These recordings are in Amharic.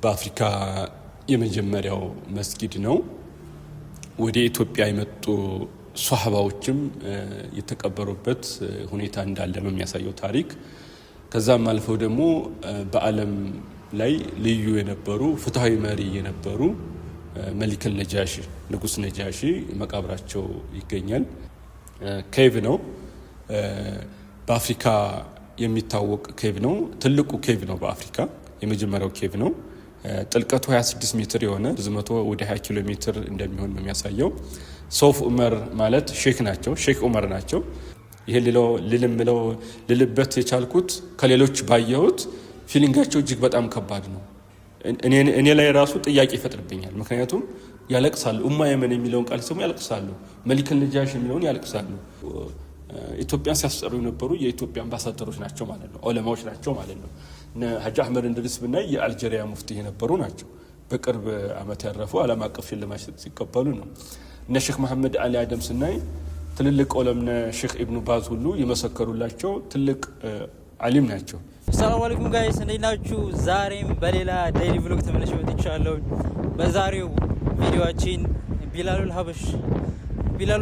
በአፍሪካ የመጀመሪያው መስጊድ ነው። ወደ ኢትዮጵያ የመጡ ሷሃባዎችም የተቀበሩበት ሁኔታ እንዳለ ነው የሚያሳየው ታሪክ። ከዛም አልፈው ደግሞ በዓለም ላይ ልዩ የነበሩ ፍትሃዊ መሪ የነበሩ መሊክል ነጃሺ ንጉስ ነጃሺ መቃብራቸው ይገኛል። ኬቭ ነው። በአፍሪካ የሚታወቅ ኬቭ ነው። ትልቁ ኬቭ ነው በአፍሪካ የመጀመሪያው ኬቭ ነው። ጥልቀቱ 26 ሜትር የሆነ ርዝመቱ ወደ 20 ኪሎ ሜትር እንደሚሆን ነው የሚያሳየው። ሶፍ ዑመር ማለት ሼክ ናቸው፣ ሼክ ዑመር ናቸው። ይሄ ልልበት የቻልኩት ከሌሎች ባየሁት ፊሊንጋቸው እጅግ በጣም ከባድ ነው። እኔ ላይ ራሱ ጥያቄ ይፈጥርብኛል። ምክንያቱም ያለቅሳሉ። ኡማ የመን የሚለውን ቃል ሲሰሙ ያለቅሳሉ። መሊክ ነጃሽ የሚለውን ያለቅሳሉ። ኢትዮጵያን ሲያስጠሩ የነበሩ የኢትዮጵያ አምባሳደሮች ናቸው ማለት ነው፣ ዑለማዎች ናቸው ማለት ነው። ሀጂ አህመድ እንድሪስ ብናይ የአልጄሪያ ሙፍቲ የነበሩ ናቸው። በቅርብ ዓመት ያረፉ ዓለም አቀፍ ሽልማት ሲቀበሉ ነው። እነ ሼክ መሐመድ አሊ አደም ስናይ ትልልቅ ዑለምነ ሼክ ኢብኑ ባዝ ሁሉ የመሰከሩላቸው ትልቅ ዓሊም ናቸው። ሰላም አለይኩም ጋይስ፣ እንዴት ናችሁ? ዛሬም በሌላ ዴይሊ ብሎግ ተመልሼ መጥቻለሁ። በዛሬው ቪዲዮአችን ቢላሉል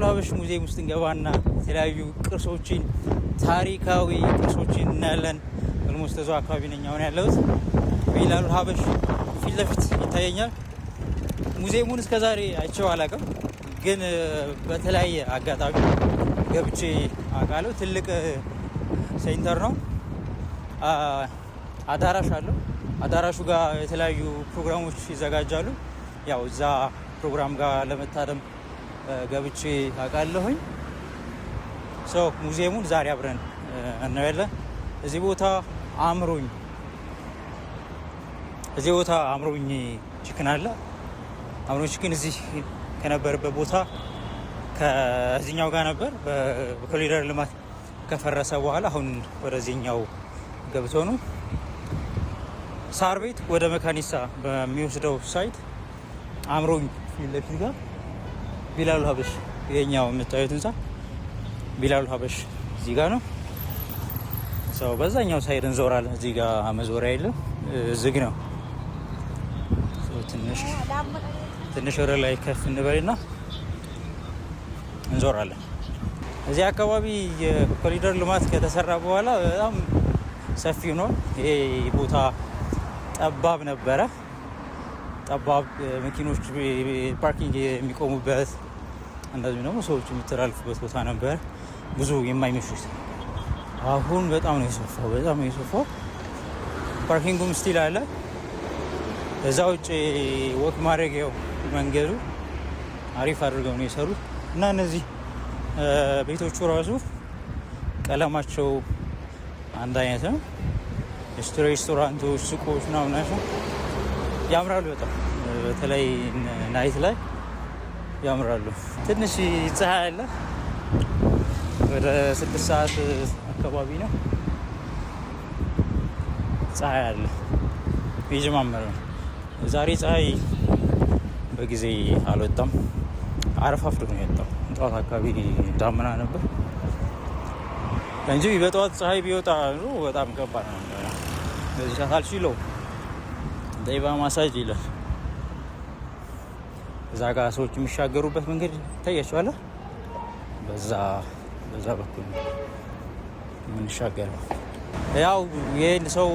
ሀበሽ ሙዚየም ውስጥ እንገባና የተለያዩ ቅርሶችን ታሪካዊ ቅርሶችን እናያለን። ኦልሞስት እዛው አካባቢ ነኝ አሁን ያለሁት። ቢላሉል ሀበሽ ፊት ለፊት ይታየኛል። ሙዚየሙን እስከዛሬ አይቼው አላውቅም፣ ግን በተለያየ አጋጣሚ ገብቼ አውቃለሁ። ትልቅ ሴንተር ነው። አዳራሽ አለው። አዳራሹ ጋር የተለያዩ ፕሮግራሞች ይዘጋጃሉ። ያው እዛ ፕሮግራም ጋር ለመታደም ገብቼ አውቃለሁኝ። ሙዚየሙን ዛሬ አብረን እናያለን። እዚህ ቦታ አምሮኝ ቺክን አለ። አምሮኝ ቺክን እዚህ ከነበረበት ቦታ ከዚህኛው ጋር ነበር። በኮሪደር ልማት ከፈረሰ በኋላ አሁን ወደዚህኛው ገብቶ ነው። ሳር ቤት ወደ መካኒሳ በሚወስደው ሳይት አምሮኝ ፊት ለፊት ጋር ቢላሉል ሀበሽ የኛው የምታዩት ህንፃ ቢላሉል ሀበሽ እዚህ ጋር ነው። በዛኛው ሳይድ እንዞራለን። እዚህ ጋር መዞሪያ የለም፣ ዝግ ነው። ትንሽ ወደ ላይ ከፍ እንበልና እንዞራለን። እዚህ አካባቢ የኮሪደር ልማት ከተሰራ በኋላ በጣም ሰፊ ነው። ይሄ ቦታ ጠባብ ነበረ። ጠባብ መኪኖች ፓርኪንግ የሚቆሙበት፣ እንደዚሁም ደግሞ ሰዎች የሚተላልፉበት ቦታ ነበር። ብዙ የማይመሹት። አሁን በጣም ነው የሰፋው። ፓርኪንጉም ስቲል አለ። እዛ ውጭ ወክ ማድረጊያው መንገዱ አሪፍ አድርገው ነው የሰሩት እና እነዚህ ቤቶቹ ራሱ ቀለማቸው አንድ አይነት ነው። ሬስቶራንቶች፣ ሱቆች ምናምን ናቸው። ያምራሉ በጣም በተለይ ናይት ላይ ያምራሉ። ትንሽ ፀሐይ አለ። ወደ 6 ሰዓት አካባቢ ነው ፀሐይ አለ እየጀማመረ ነው። ዛሬ ፀሐይ በጊዜ አልወጣም፣ አረፋፍዶ ነው የወጣው። ጠዋት አካባቢ ዳመና ነበር እንጂ በጠዋት ፀሐይ ቢወጣ በጣም ከባድ ነው። በዚህ ሰዓት አልችለው ጠይባ ማሳጅ ይላል። እዛ ጋር ሰዎች የሚሻገሩበት መንገድ ይታያቸዋል። በዛ በኩል የምንሻገረው ያው ይህን ሰው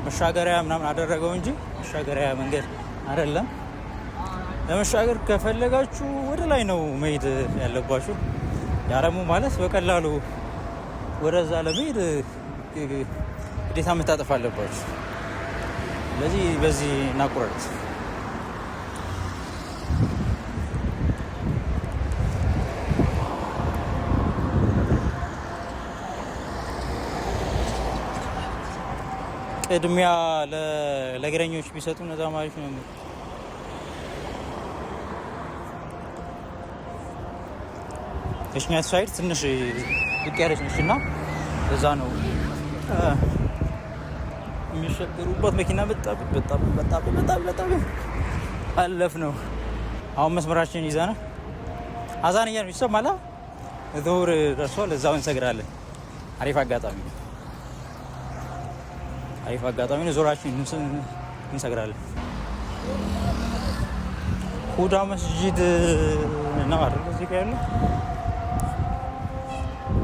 መሻገሪያ ምናምን አደረገው እንጂ መሻገሪያ መንገድ አይደለም። ለመሻገር ከፈለጋችሁ ወደ ላይ ነው መሄድ ያለባችሁ። ያረሙ ማለት በቀላሉ ወደዛ ለመሄድ ግዴታ መታጠፍ አለባችሁ። ስለዚህ በዚህ እናቁረጥ። ቅድሚያ ለእግረኞች ቢሰጡ እነዛ ማለት ነው። እሽኛት ሳይድ ትንሽ ብቅ ያለች ነች እና እዛ ነው የሚሸገሩበት መኪና። በጣም አለፍ ነው። አሁን መስመራችን ይዘናል። አዛን እያሉ ይሰማል። ዙሁር ደርሷል። እዛው እንሰግዳለን። አሪፍ አጋጣሚ ነው። ዞራችን እንሰግዳለን። ሁዳ መስጂድ ነው አይደል? እዚህ ጋር ያለው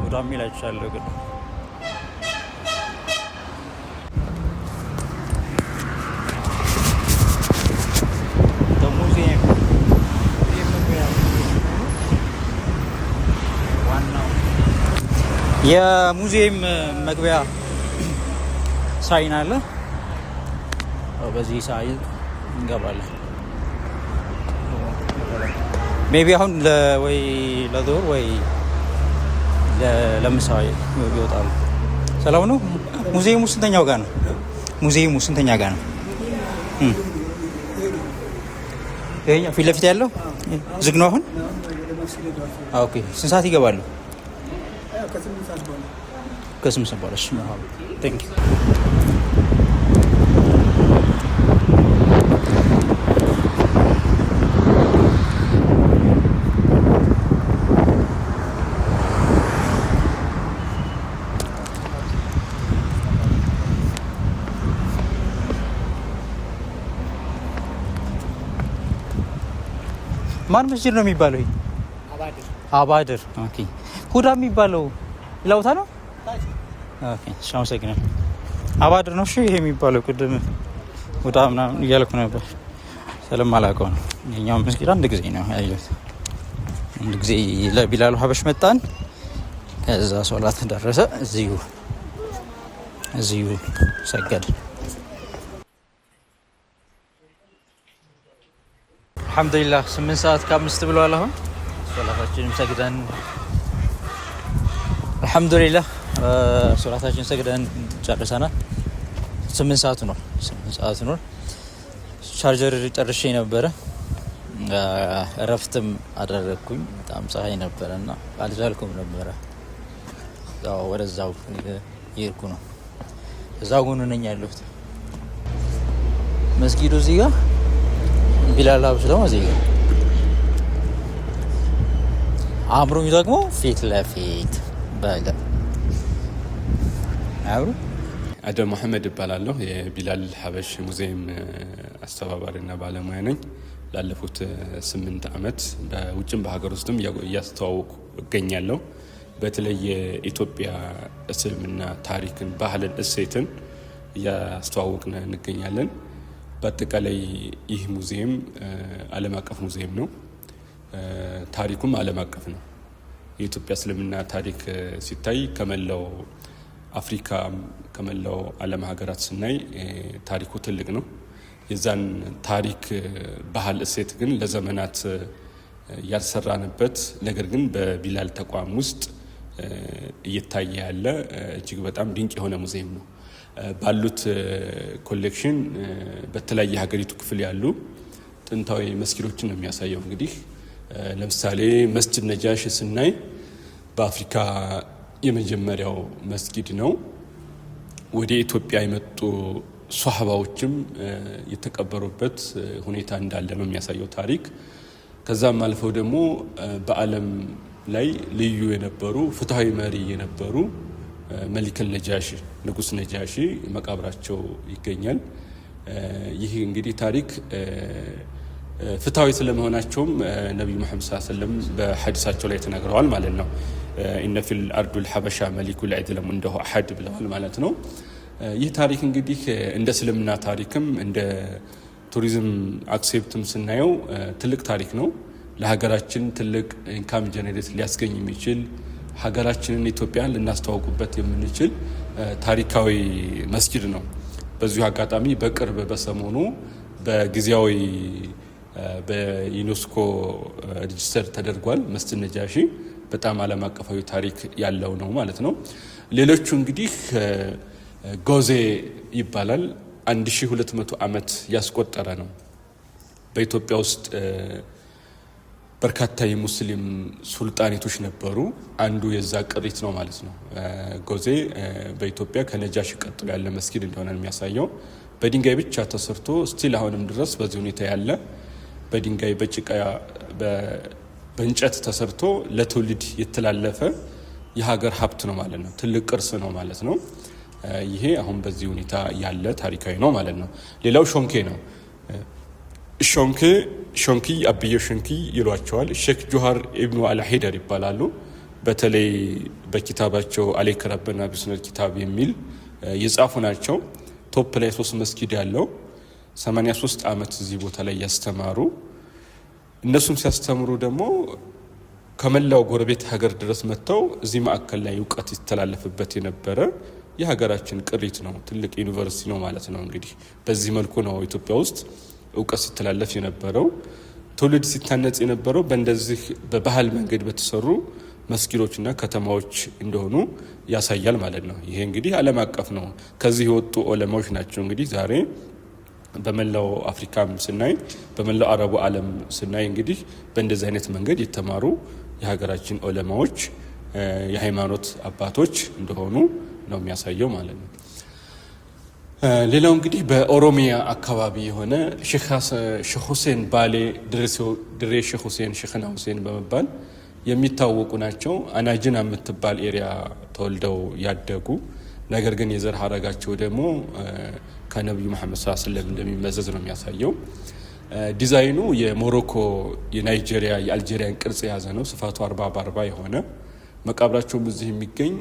ሁዳ የሚል አይቻለሁ ግን የሙዚየም መግቢያ ሳይን አለ። በዚህ ሳይን እንገባለን። ሜቢ አሁን ወይ ለዶር ወይ ለምሳ ይወጣሉ። ሰላም ነው። ሙዚየሙ ስንተኛው ጋር ነው? ሙዚየሙ ስንተኛ ጋር ነው? ይሄኛው ፊት ለፊት ያለው ዝግ ነው አሁን? ኦኬ። ስንት ሰዓት ይገባሉ? ከስምንት ሰዓት በኋላ። እሺ ቴንክ ዩ። ማን መስጂድ ነው የሚባለው? አባድር። ኦኬ። ሁዳ የሚባለው ለውታ ነው። ኦኬ። አመሰግናለሁ። አባድር ነው። እሺ። ይሄ የሚባለው ቅድም ሁዳ ምናምን እያልኩ ነበር ስለማላውቀው ነው። የኛው መስጊድ አንድ ጊዜ ነው ያየሁት። አንድ ጊዜ ለቢላሉ ሀበሽ መጣን። ከዛ ሶላት ደረሰ። እዚሁ ሰገድ። አልሐምዱሊላህ 8 ሰዓት ከ5 ብለዋል። አሁን ሶላታችንን ሰግደን አልሐምዱሊላህ ሶላታችንን ሰግደን ጨርሰናል። 8 ሰዓት ነው። ቻርጀር ጨርሼ ነበረ። እረፍትም አደረግኩኝ። በጣም ፀሐይ ነበረና አልቻልኩም ነበረ። ወደዛው ይርኩ ነው። እዛው ጎን ነኝ ያለሁት። መስጊዱ እዚህ ጋር ቢላል ሀበሽ ደግሞ እዚህ ጋር አምሮኝ ደግሞ ፊት ለፊት በለ አብሩ። አደም መሐመድ እባላለሁ። የቢላል ሀበሽ ሙዚየም አስተባባሪና ባለሙያ ነኝ። ላለፉት 8 ዓመት በውጭም በሀገር ውስጥም እያስተዋወቁ እገኛለሁ። በተለይ የኢትዮጵያ እስልምና ታሪክን፣ ባህልን፣ እሴትን እያስተዋወቅን እንገኛለን። በአጠቃላይ ይህ ሙዚየም ዓለም አቀፍ ሙዚየም ነው። ታሪኩም ዓለም አቀፍ ነው። የኢትዮጵያ እስልምና ታሪክ ሲታይ ከመላው አፍሪካ ከመላው ዓለም ሀገራት ስናይ ታሪኩ ትልቅ ነው። የዛን ታሪክ ባህል፣ እሴት ግን ለዘመናት ያልሰራንበት ነገር ግን በቢላል ተቋም ውስጥ እየታየ ያለ እጅግ በጣም ድንቅ የሆነ ሙዚየም ነው። ባሉት ኮሌክሽን በተለያየ ሀገሪቱ ክፍል ያሉ ጥንታዊ መስጊዶችን ነው የሚያሳየው። እንግዲህ ለምሳሌ መስጂድ ነጃሽ ስናይ በአፍሪካ የመጀመሪያው መስጊድ ነው። ወደ ኢትዮጵያ የመጡ ሷሃባዎችም የተቀበሩበት ሁኔታ እንዳለ ነው የሚያሳየው ታሪክ። ከዛም አልፈው ደግሞ በዓለም ላይ ልዩ የነበሩ ፍትሃዊ መሪ የነበሩ መሊከል ነጃሺ ንጉስ ነጃሺ መቃብራቸው ይገኛል። ይህ እንግዲህ ታሪክ ፍትሃዊ ስለመሆናቸውም ነብዩ መሐመድ ሰለላሁ ዐለይሂ ወሰለም በሐዲሳቸው ላይ ተናግረዋል ማለት ነው። ኢነ ፊል አርዱል ሐበሻ መሊኩል አይደለም እንደሁ አሐድ ብለዋል ማለት ነው። ይህ ታሪክ እንግዲህ እንደ እስልምና ታሪክም እንደ ቱሪዝም አክሴፕትም ስናየው ትልቅ ታሪክ ነው። ለሀገራችን ትልቅ ኢንካም ጀነሬት ሊያስገኝ የሚችል ሀገራችንን ኢትዮጵያን ልናስተዋውቁበት የምንችል ታሪካዊ መስጊድ ነው። በዚሁ አጋጣሚ በቅርብ በሰሞኑ በጊዜያዊ በዩኔስኮ ሬጅስተር ተደርጓል። መስጂድ ነጃሺ በጣም ዓለም አቀፋዊ ታሪክ ያለው ነው ማለት ነው። ሌሎቹ እንግዲህ ጎዜ ይባላል። 1200 ዓመት ያስቆጠረ ነው። በኢትዮጵያ ውስጥ በርካታ የሙስሊም ሱልጣኔቶች ነበሩ። አንዱ የዛ ቅሪት ነው ማለት ነው። ጎዜ በኢትዮጵያ ከነጃሺ ቀጥሎ ያለ መስጊድ እንደሆነ የሚያሳየው በድንጋይ ብቻ ተሰርቶ ስቲል አሁንም ድረስ በዚህ ሁኔታ ያለ በድንጋይ በጭቃ በእንጨት ተሰርቶ ለትውልድ የተላለፈ የሀገር ሀብት ነው ማለት ነው። ትልቅ ቅርስ ነው ማለት ነው። ይሄ አሁን በዚህ ሁኔታ ያለ ታሪካዊ ነው ማለት ነው። ሌላው ሾንኬ ነው። ሾንኪ አብዮ ሾንኪ ይሏቸዋል። ሼክ ጆሃር ኢብኑ አልሂደር ይባላሉ። በተለይ በኪታባቸው አለይከ ረበና ቢስነል ኪታብ የሚል የጻፉ ናቸው። ቶፕ ላይ 3 መስጊድ ያለው 83 ዓመት እዚህ ቦታ ላይ ያስተማሩ። እነሱም ሲያስተምሩ ደግሞ ከመላው ጎረቤት ሀገር ድረስ መጥተው እዚህ ማዕከል ላይ እውቀት ይተላለፍበት የነበረ የሀገራችን ቅሪት ነው። ትልቅ ዩኒቨርሲቲ ነው ማለት ነው። እንግዲህ በዚህ መልኩ ነው ኢትዮጵያ ውስጥ እውቀት ሲተላለፍ የነበረው። ትውልድ ሲታነጽ የነበረው በእንደዚህ በባህል መንገድ በተሰሩ መስጊዶችና ከተማዎች እንደሆኑ ያሳያል ማለት ነው። ይሄ እንግዲህ ዓለም አቀፍ ነው። ከዚህ የወጡ ዑለማዎች ናቸው። እንግዲህ ዛሬ በመላው አፍሪካም ስናይ በመላው አረቡ ዓለም ስናይ እንግዲህ በእንደዚህ አይነት መንገድ የተማሩ የሀገራችን ዑለማዎች የሃይማኖት አባቶች እንደሆኑ ነው የሚያሳየው ማለት ነው። ሌላው እንግዲህ በኦሮሚያ አካባቢ የሆነ ሼክ ሁሴን ባሌ ድሬ ሼክ ሁሴን ሼክና ሁሴን በመባል የሚታወቁ ናቸው። አናጅና የምትባል ኤሪያ ተወልደው ያደጉ፣ ነገር ግን የዘር ሀረጋቸው ደግሞ ከነቢዩ መሐመድ ሰለላሁ ዐለይሂ ወሰለም እንደሚመዘዝ ነው የሚያሳየው። ዲዛይኑ የሞሮኮ፣ የናይጄሪያ፣ የአልጄሪያን ቅርጽ የያዘ ነው። ስፋቱ 40 በ40 የሆነ መቃብራቸውም እዚህ የሚገኝ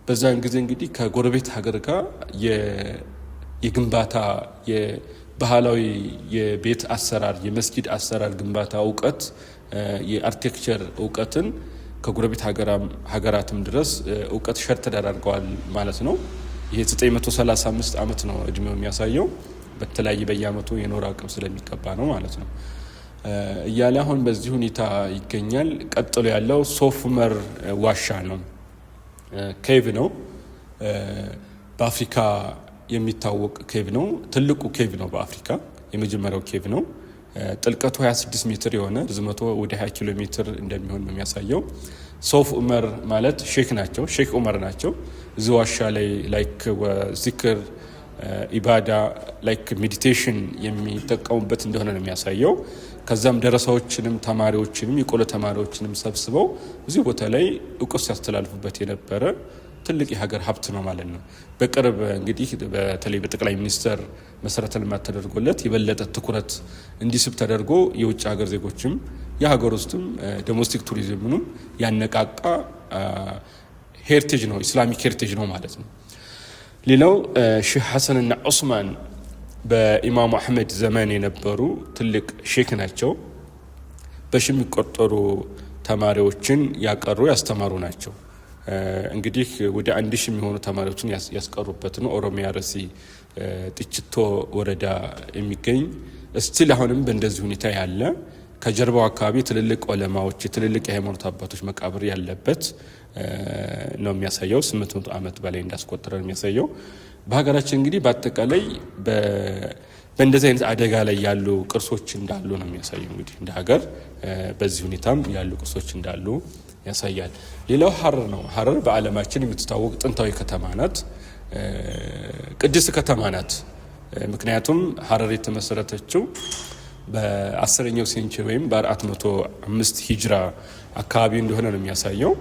በዛን ጊዜ እንግዲህ ከጎረቤት ሀገር ጋር የግንባታ የባህላዊ የቤት አሰራር የመስጊድ አሰራር ግንባታ እውቀት የአርኪቴክቸር እውቀትን ከጎረቤት ሀገራትም ድረስ እውቀት ሸር ተደራርገዋል ማለት ነው። ይሄ 935 ዓመት ነው እድሜው የሚያሳየው። በተለያየ በየአመቱ የኖር አቅም ስለሚቀባ ነው ማለት ነው እያለ አሁን በዚህ ሁኔታ ይገኛል። ቀጥሎ ያለው ሶፍ ዑመር ዋሻ ነው። ኬቭ ነው። በአፍሪካ የሚታወቅ ኬቭ ነው። ትልቁ ኬቭ ነው በአፍሪካ የመጀመሪያው ኬቭ ነው። ጥልቀቱ 26 ሜትር የሆነ ርዝመቱ ወደ 20 ኪሎ ሜትር እንደሚሆን ነው የሚያሳየው። ሶፍ ዑመር ማለት ሼክ ናቸው፣ ሼክ ዑመር ናቸው። እዚህ ዋሻ ላይ ላይክ ዚክር ኢባዳ ላይክ ሜዲቴሽን የሚጠቀሙበት እንደሆነ ነው የሚያሳየው። ከዛም ደረሳዎችንም ተማሪዎችንም የቆሎ ተማሪዎችንም ሰብስበው እዚህ ቦታ ላይ እውቀት ሲያስተላልፉበት የነበረ ትልቅ የሀገር ሀብት ነው ማለት ነው። በቅርብ እንግዲህ በተለይ በጠቅላይ ሚኒስትር መሰረተ ልማት ተደርጎለት የበለጠ ትኩረት እንዲስብ ተደርጎ የውጭ ሀገር ዜጎችም የሀገር ውስጥም ዶሜስቲክ ቱሪዝምንም ያነቃቃ ሄሪቴጅ ነው፣ ኢስላሚክ ሄሪቴጅ ነው ማለት ነው። ሌላው ሼህ ሐሰንና ዑስማን በኢማሙ አህመድ ዘመን የነበሩ ትልቅ ሼክ ናቸው። በሺ የሚቆጠሩ ተማሪዎችን ያቀሩ ያስተማሩ ናቸው። እንግዲህ ወደ 1000 የሚሆኑ ተማሪዎችን ያስቀሩበት ነው። ኦሮሚያ ረሲ ጥችቶ ወረዳ የሚገኝ እስቲል አሁንም በእንደዚህ ሁኔታ ያለ ከጀርባው አካባቢ ትልልቅ ዑለማዎች የትልልቅ የሃይማኖት አባቶች መቃብር ያለበት ነው የሚያሳየው። 800 ዓመት በላይ እንዳስቆጠረ ነው የሚያሳየው። በሀገራችን እንግዲህ በአጠቃላይ በእንደዚህ አይነት አደጋ ላይ ያሉ ቅርሶች እንዳሉ ነው የሚያሳየው። እንግዲህ እንደ ሀገር በዚህ ሁኔታም ያሉ ቅርሶች እንዳሉ ያሳያል። ሌላው ሀረር ነው። ሀረር በዓለማችን የምትታወቅ ጥንታዊ ከተማ ናት፣ ቅድስት ከተማ ናት። ምክንያቱም ሀረር የተመሰረተችው በ10ኛው ሴንቸሪ ወይም በ405 ሂጅራ አካባቢ እንደሆነ ነው የሚያሳየው።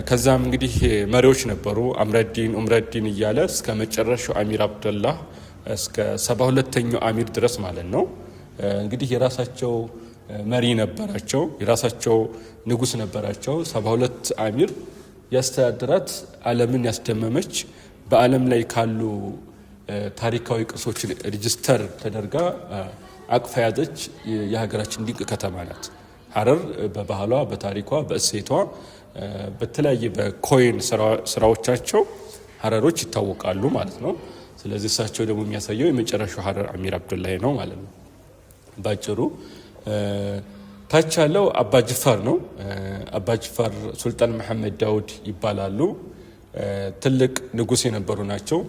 ከዛም እንግዲህ መሪዎች ነበሩ፣ አምረዲን ኡምረዲን እያለ እስከ መጨረሻው አሚር አብደላህ እስከ 72ኛው አሚር ድረስ ማለት ነው። እንግዲህ የራሳቸው መሪ ነበራቸው፣ የራሳቸው ንጉስ ነበራቸው። 72 አሚር ያስተዳድራት ዓለምን ያስደመመች በዓለም ላይ ካሉ ታሪካዊ ቅርሶች ሬጅስተር ተደርጋ አቅፋ ያዘች የሀገራችን ድንቅ ከተማ ናት። ሀረር በባህሏ፣ በታሪኳ፣ በእሴቷ በተለያየ በኮይን ስራዎቻቸው ሀረሮች ይታወቃሉ ማለት ነው። ስለዚህ እሳቸው ደግሞ የሚያሳየው የመጨረሻው ሀረር አሚር አብዱላሂ ነው ማለት ነው ባጭሩ። ታች ያለው አባጅፋር ነው። አባጅፋር ሱልጣን መሐመድ ዳውድ ይባላሉ። ትልቅ ንጉስ የነበሩ ናቸው።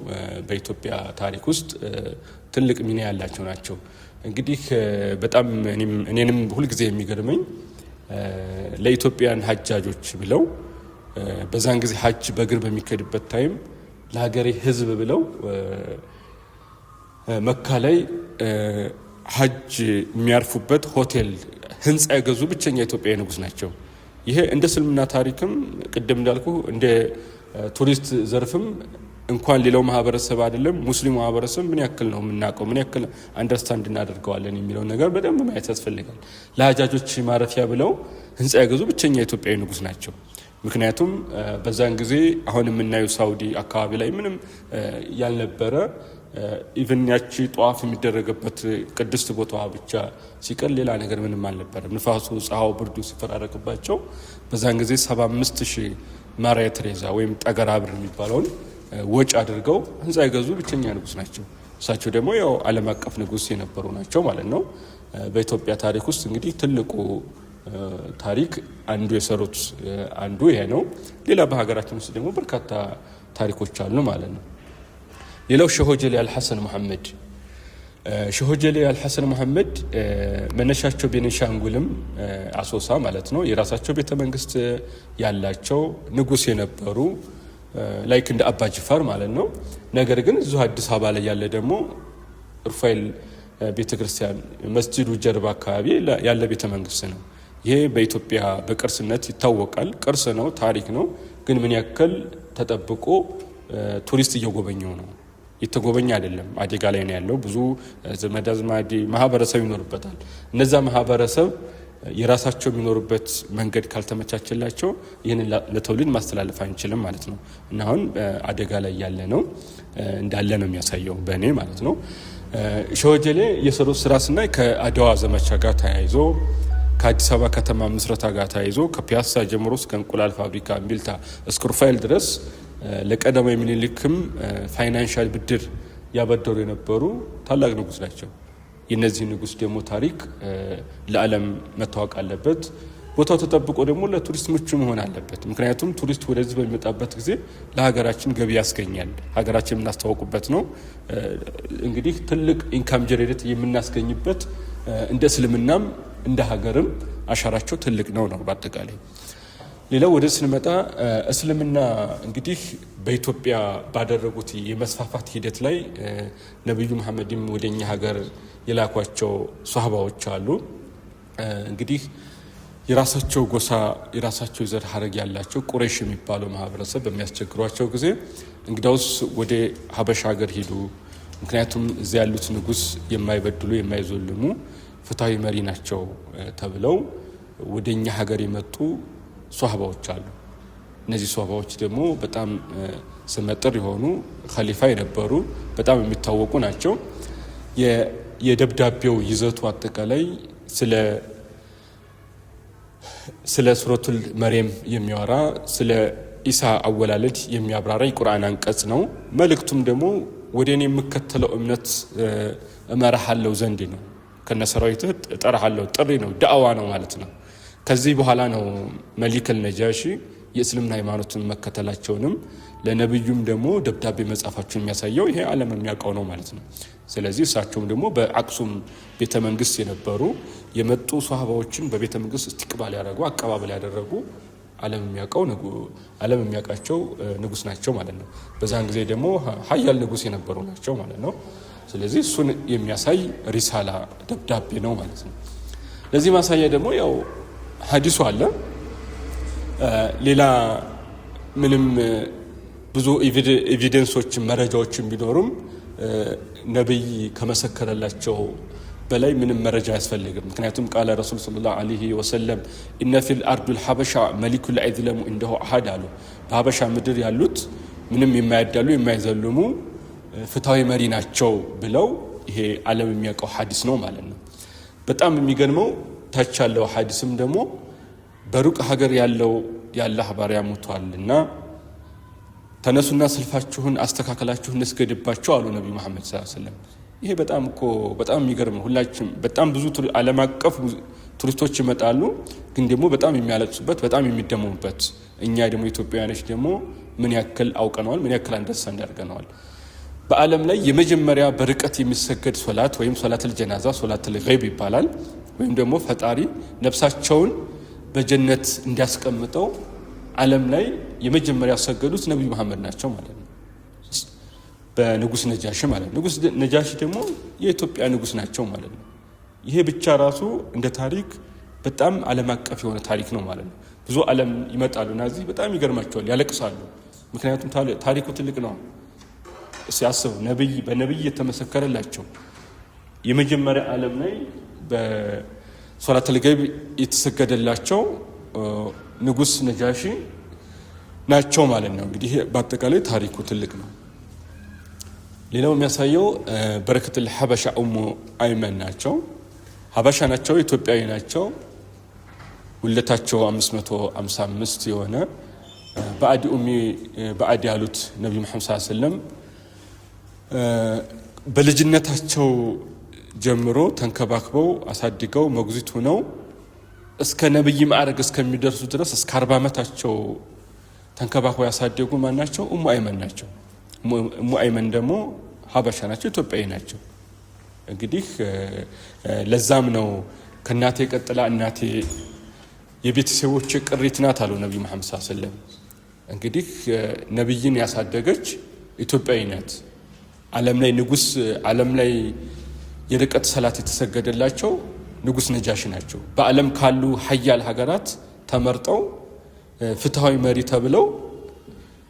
በኢትዮጵያ ታሪክ ውስጥ ትልቅ ሚና ያላቸው ናቸው። እንግዲህ በጣም እኔንም ሁልጊዜ የሚገርመኝ ለኢትዮጵያን ሀጃጆች ብለው በዛን ጊዜ ሀጅ በእግር በሚከድበት ታይም ለሀገሬ ህዝብ ብለው መካ ላይ ሀጅ የሚያርፉበት ሆቴል ህንፃ የገዙ ብቸኛ ኢትዮጵያዊ ንጉስ ናቸው። ይሄ እንደ እስልምና ታሪክም ቅድም እንዳልኩ እንደ ቱሪስት ዘርፍም እንኳን ሌላው ማህበረሰብ አይደለም ሙስሊሙ ማህበረሰብ ምን ያክል ነው የምናውቀው ምን ያክል አንደርስታንድ እናደርገዋለን የሚለው ነገር በደንብ ማየት ያስፈልጋል። ለሀጃጆች ማረፊያ ብለው ህንጻ ያገዙ ብቸኛ ኢትዮጵያዊ ንጉስ ናቸው። ምክንያቱም በዛን ጊዜ አሁን የምናየው ሳውዲ አካባቢ ላይ ምንም ያልነበረ ኢቭን ያቺ ጧፍ የሚደረግበት ቅድስት ቦታዋ ብቻ ሲቀር ሌላ ነገር ምንም አልነበረም። ንፋሱ፣ ፀሐዩ፣ ብርዱ ሲፈራረቅባቸው በዛን ጊዜ 75000 ማሪያ ቴሬዛ ወይም ጠገራ ብር የሚባለውን ወጭ አድርገው ህንጻ የገዙ ብቸኛ ንጉስ ናቸው። እሳቸው ደግሞ ያው ዓለም አቀፍ ንጉስ የነበሩ ናቸው ማለት ነው። በኢትዮጵያ ታሪክ ውስጥ እንግዲህ ትልቁ ታሪክ አንዱ የሰሩት አንዱ ይሄ ነው። ሌላ በሀገራችን ውስጥ ደግሞ በርካታ ታሪኮች አሉ ማለት ነው። ሌላው ሸሆጀሌ አልሐሰን መሐመድ ሸሆጀሌ አልሐሰን መሐመድ መነሻቸው ቤኒሻንጉልም አሶሳ ማለት ነው። የራሳቸው ቤተ መንግስት ያላቸው ንጉስ የነበሩ ላይክ እንደ አባ ጅፋር ማለት ነው። ነገር ግን እዚሁ አዲስ አበባ ላይ ያለ ደግሞ ሩፋኤል ቤተክርስቲያን መስጂዱ ጀርባ አካባቢ ያለ ቤተ መንግስት ነው። ይሄ በኢትዮጵያ በቅርስነት ይታወቃል። ቅርስ ነው፣ ታሪክ ነው። ግን ምን ያክል ተጠብቆ ቱሪስት እየጎበኘው ነው? የተጎበኘ አይደለም። አደጋ ላይ ነው ያለው። ብዙ ዘመድ አዝማድ ማህበረሰብ ይኖርበታል። እነዛ ማህበረሰብ የራሳቸው የሚኖሩበት መንገድ ካልተመቻቸላቸው ይህንን ለትውልድ ማስተላለፍ አንችልም ማለት ነው። እና አሁን አደጋ ላይ ያለ ነው እንዳለ ነው የሚያሳየው በእኔ ማለት ነው። ሸሆጀሌ የሰሩት ስራ ስናይ ከአድዋ ዘመቻ ጋር ተያይዞ ከአዲስ አበባ ከተማ ምስረታ ጋር ተያይዞ ከፒያሳ ጀምሮ እስከ እንቁላል ፋብሪካ እምቢልታ እስከ ሩፋኤል ድረስ ለቀዳማዊ ምኒልክም ፋይናንሻል ብድር ያበደሩ የነበሩ ታላቅ ንጉስ ናቸው። የነዚህ ንጉስ ደግሞ ታሪክ ለዓለም መታወቅ አለበት። ቦታው ተጠብቆ ደግሞ ለቱሪስት ምቹ መሆን አለበት። ምክንያቱም ቱሪስት ወደዚህ በሚመጣበት ጊዜ ለሀገራችን ገቢ ያስገኛል። ሀገራችን የምናስተዋውቁበት ነው። እንግዲህ ትልቅ ኢንካም ጀነሬት የምናስገኝበት እንደ እስልምናም እንደ ሀገርም አሻራቸው ትልቅ ነው በአጠቃላይ። ሌላው ወደ ስንመጣ እስልምና እንግዲህ በኢትዮጵያ ባደረጉት የመስፋፋት ሂደት ላይ ነብዩ መሐመድም ወደኛ ሀገር የላኳቸው ሷሃባዎች አሉ። እንግዲህ የራሳቸው ጎሳ የራሳቸው ዘር ሀረግ ያላቸው ቁረይሽ የሚባለው ማህበረሰብ በሚያስቸግሯቸው ጊዜ እንግዳውስ ወደ ሀበሻ ሀገር ሂዱ፣ ምክንያቱም እዚያ ያሉት ንጉስ የማይበድሉ የማይዘልሙ ፍትሃዊ መሪ ናቸው ተብለው ወደኛ ሀገር የመጡ ሷሃባዎች አሉ። እነዚህ ሷሃባዎች ደግሞ በጣም ስመጥር የሆኑ ኸሊፋ የነበሩ በጣም የሚታወቁ ናቸው። የደብዳቤው ይዘቱ አጠቃላይ ስለ ሱረቱል መርየም የሚያወራ ስለ ኢሳ አወላለድ የሚያብራራ የቁርአን አንቀጽ ነው። መልእክቱም ደግሞ ወደ እኔ የምከተለው እምነት እመራሃለሁ ዘንድ ነው፣ ከነሰራዊትህ እጠራሃለሁ ጥሪ ነው፣ ዳዕዋ ነው ማለት ነው። ከዚህ በኋላ ነው መሊክ አልነጃሺ የእስልምና ሃይማኖትን መከተላቸውንም ለነብዩም ደግሞ ደብዳቤ መጻፋቸውን የሚያሳየው ይሄ ዓለም የሚያውቀው ነው ማለት ነው። ስለዚህ እሳቸውም ደግሞ በአክሱም ቤተ መንግስት የነበሩ የመጡ ሷሃባዎችን በቤተ መንግስት እስትቅባል ያደረጉ አቀባበል ያደረጉ ዓለም የሚያውቃቸው ንጉስ ናቸው ማለት ነው። በዛን ጊዜ ደግሞ ሀያል ንጉስ የነበሩ ናቸው ማለት ነው። ስለዚህ እሱን የሚያሳይ ሪሳላ ደብዳቤ ነው ማለት ነው። ለዚህ ማሳያ ደግሞ ያው ሐዲሱ አለ። ሌላ ምንም ብዙ ኤቪደንሶችን መረጃዎችን ቢኖሩም ነብይ ከመሰከረላቸው በላይ ምንም መረጃ አያስፈልግም። ምክንያቱም ቃለ ረሱል ሰለላሁ ዐለይሂ ወሰለም ኢነ ፊል አርዱል ሐበሻ መሊኩ ላ የዝለሙ እንደሁ አሐድ አሉ። በሐበሻ ምድር ያሉት ምንም የማያዳሉ የማይዘልሙ ፍትሃዊ መሪ ናቸው ብለው ይሄ ዓለም የሚያውቀው ሐዲስ ነው ማለት ነው። በጣም የሚገርመው ታች ያለው ሐዲስም ደግሞ በሩቅ ሀገር ያለው የአላህ ባሪያ ሞቷልና ተነሱና ሰልፋችሁን አስተካከላችሁ እንስገድባቸው አሉ ነብዩ መሐመድ ሰለላሁ ዐለይሂ ወሰለም። ይሄ በጣም የሚገርም ሁላችንም በጣም ብዙ ዓለም አቀፍ ቱሪስቶች ይመጣሉ፣ ግን ደግሞ በጣም የሚያለቅሱበት በጣም የሚደሙበት እኛ ደግሞ ኢትዮጵያውያኖች ደግሞ ምን ያክል አውቀነዋል፣ ምን ያክል አንደርስታንድ አድርገነዋል። በዓለም ላይ የመጀመሪያ በርቀት የሚሰገድ ሶላት ወይም ሶላተል ጀናዛ ሶላተል ገይብ ይባላል። ወይም ደግሞ ፈጣሪ ነፍሳቸውን በጀነት እንዲያስቀምጠው ዓለም ላይ የመጀመሪያ ያሰገዱት ነብዩ መሐመድ ናቸው ማለት ነው። በንጉስ ነጃሺ ማለት ነው። ንጉስ ነጃሺ ደግሞ የኢትዮጵያ ንጉስ ናቸው ማለት ነው። ይሄ ብቻ ራሱ እንደ ታሪክ በጣም ዓለም አቀፍ የሆነ ታሪክ ነው ማለት ነው። ብዙ ዓለም ይመጣሉና እዚህ በጣም ይገርማቸዋል፣ ያለቅሳሉ። ምክንያቱም ታሪኩ ትልቅ ነው። ሲያስቡ በነብይ የተመሰከረላቸው የመጀመሪያ ዓለም ላይ በሶላተል ገይብ የተሰገደላቸው ንጉስ ነጃሺ ናቸው ማለት ነው። እንግዲህ በአጠቃላይ ታሪኩ ትልቅ ነው። ሌላው የሚያሳየው በረከቱል ሐበሻ ኡሙ አይመን ናቸው። ሐበሻ ናቸው፣ ኢትዮጵያዊ ናቸው። ውለታቸው 555 የሆነ በአዲ ያሉት ነብዩ መሐመድ ሰለላሁ ዐለይሂ ወሰለም በልጅነታቸው ጀምሮ ተንከባክበው አሳድገው መጉዚት ሆነው እስከ ነብይ ማዕረግ እስከሚደርሱ ድረስ እስከ 40 ዓመታቸው ተንከባክበው ያሳደጉ ማናቸው? ኡሙ አይመን ናቸው። ኡሙ አይመን ደግሞ ሐበሻ ናቸው፣ ኢትዮጵያዊ ናቸው። እንግዲህ ለዛም ነው ከናቴ ቀጥላ እናቴ የቤተሰቦቼ ቅሪት ናት አሉ ነብዩ መሐመድ ሰለላሁ ዐለይሂ ወሰለም። እንግዲህ ነብይን ያሳደገች ኢትዮጵያዊ ናት። ዓለም ላይ የርቀት ሰላት የተሰገደላቸው ንጉስ ነጃሺ ናቸው። በዓለም ካሉ ሀያል ሀገራት ተመርጠው ፍትሃዊ መሪ ተብለው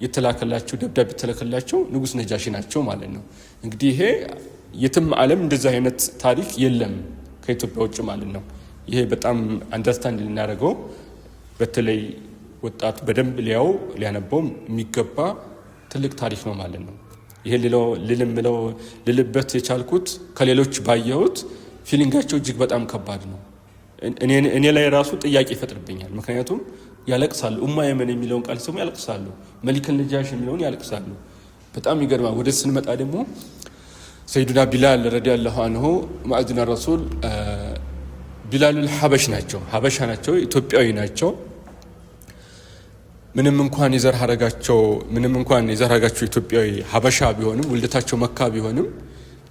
የተላከላቸው ደብዳቤ የተላከላቸው ንጉስ ነጃሺ ናቸው ማለት ነው። እንግዲህ ይሄ የትም ዓለም እንደዚህ አይነት ታሪክ የለም ከኢትዮጵያ ውጭ ማለት ነው። ይሄ በጣም አንደርስታንድ ልናደርገው በተለይ ወጣቱ በደንብ ሊያነበው የሚገባ ትልቅ ታሪክ ነው ማለት ነው። ይሄ ልልበት የቻልኩት ከሌሎች ባየሁት ፊሊንጋቸው እጅግ በጣም ከባድ ነው። እኔ ላይ ራሱ ጥያቄ ይፈጥርብኛል። ምክንያቱም ያለቅሳሉ። ኡሙ አይመን የሚለውን ቃል ሲሰሙ ያለቅሳሉ። መሊክ ነጃሽ የሚለውን ያለቅሳሉ። በጣም ይገርማል። ወደ ስንመጣ ደግሞ ሰይዱና ቢላል ረዲየላሁ አንሁ ሙአዚን ረሱል ቢላሉል ሐበሽ ናቸው። ሐበሻ ናቸው፣ ኢትዮጵያዊ ናቸው። ምንም እንኳን የዘር ሐረጋቸው ኢትዮጵያዊ ሐበሻ ቢሆንም ውልደታቸው መካ ቢሆንም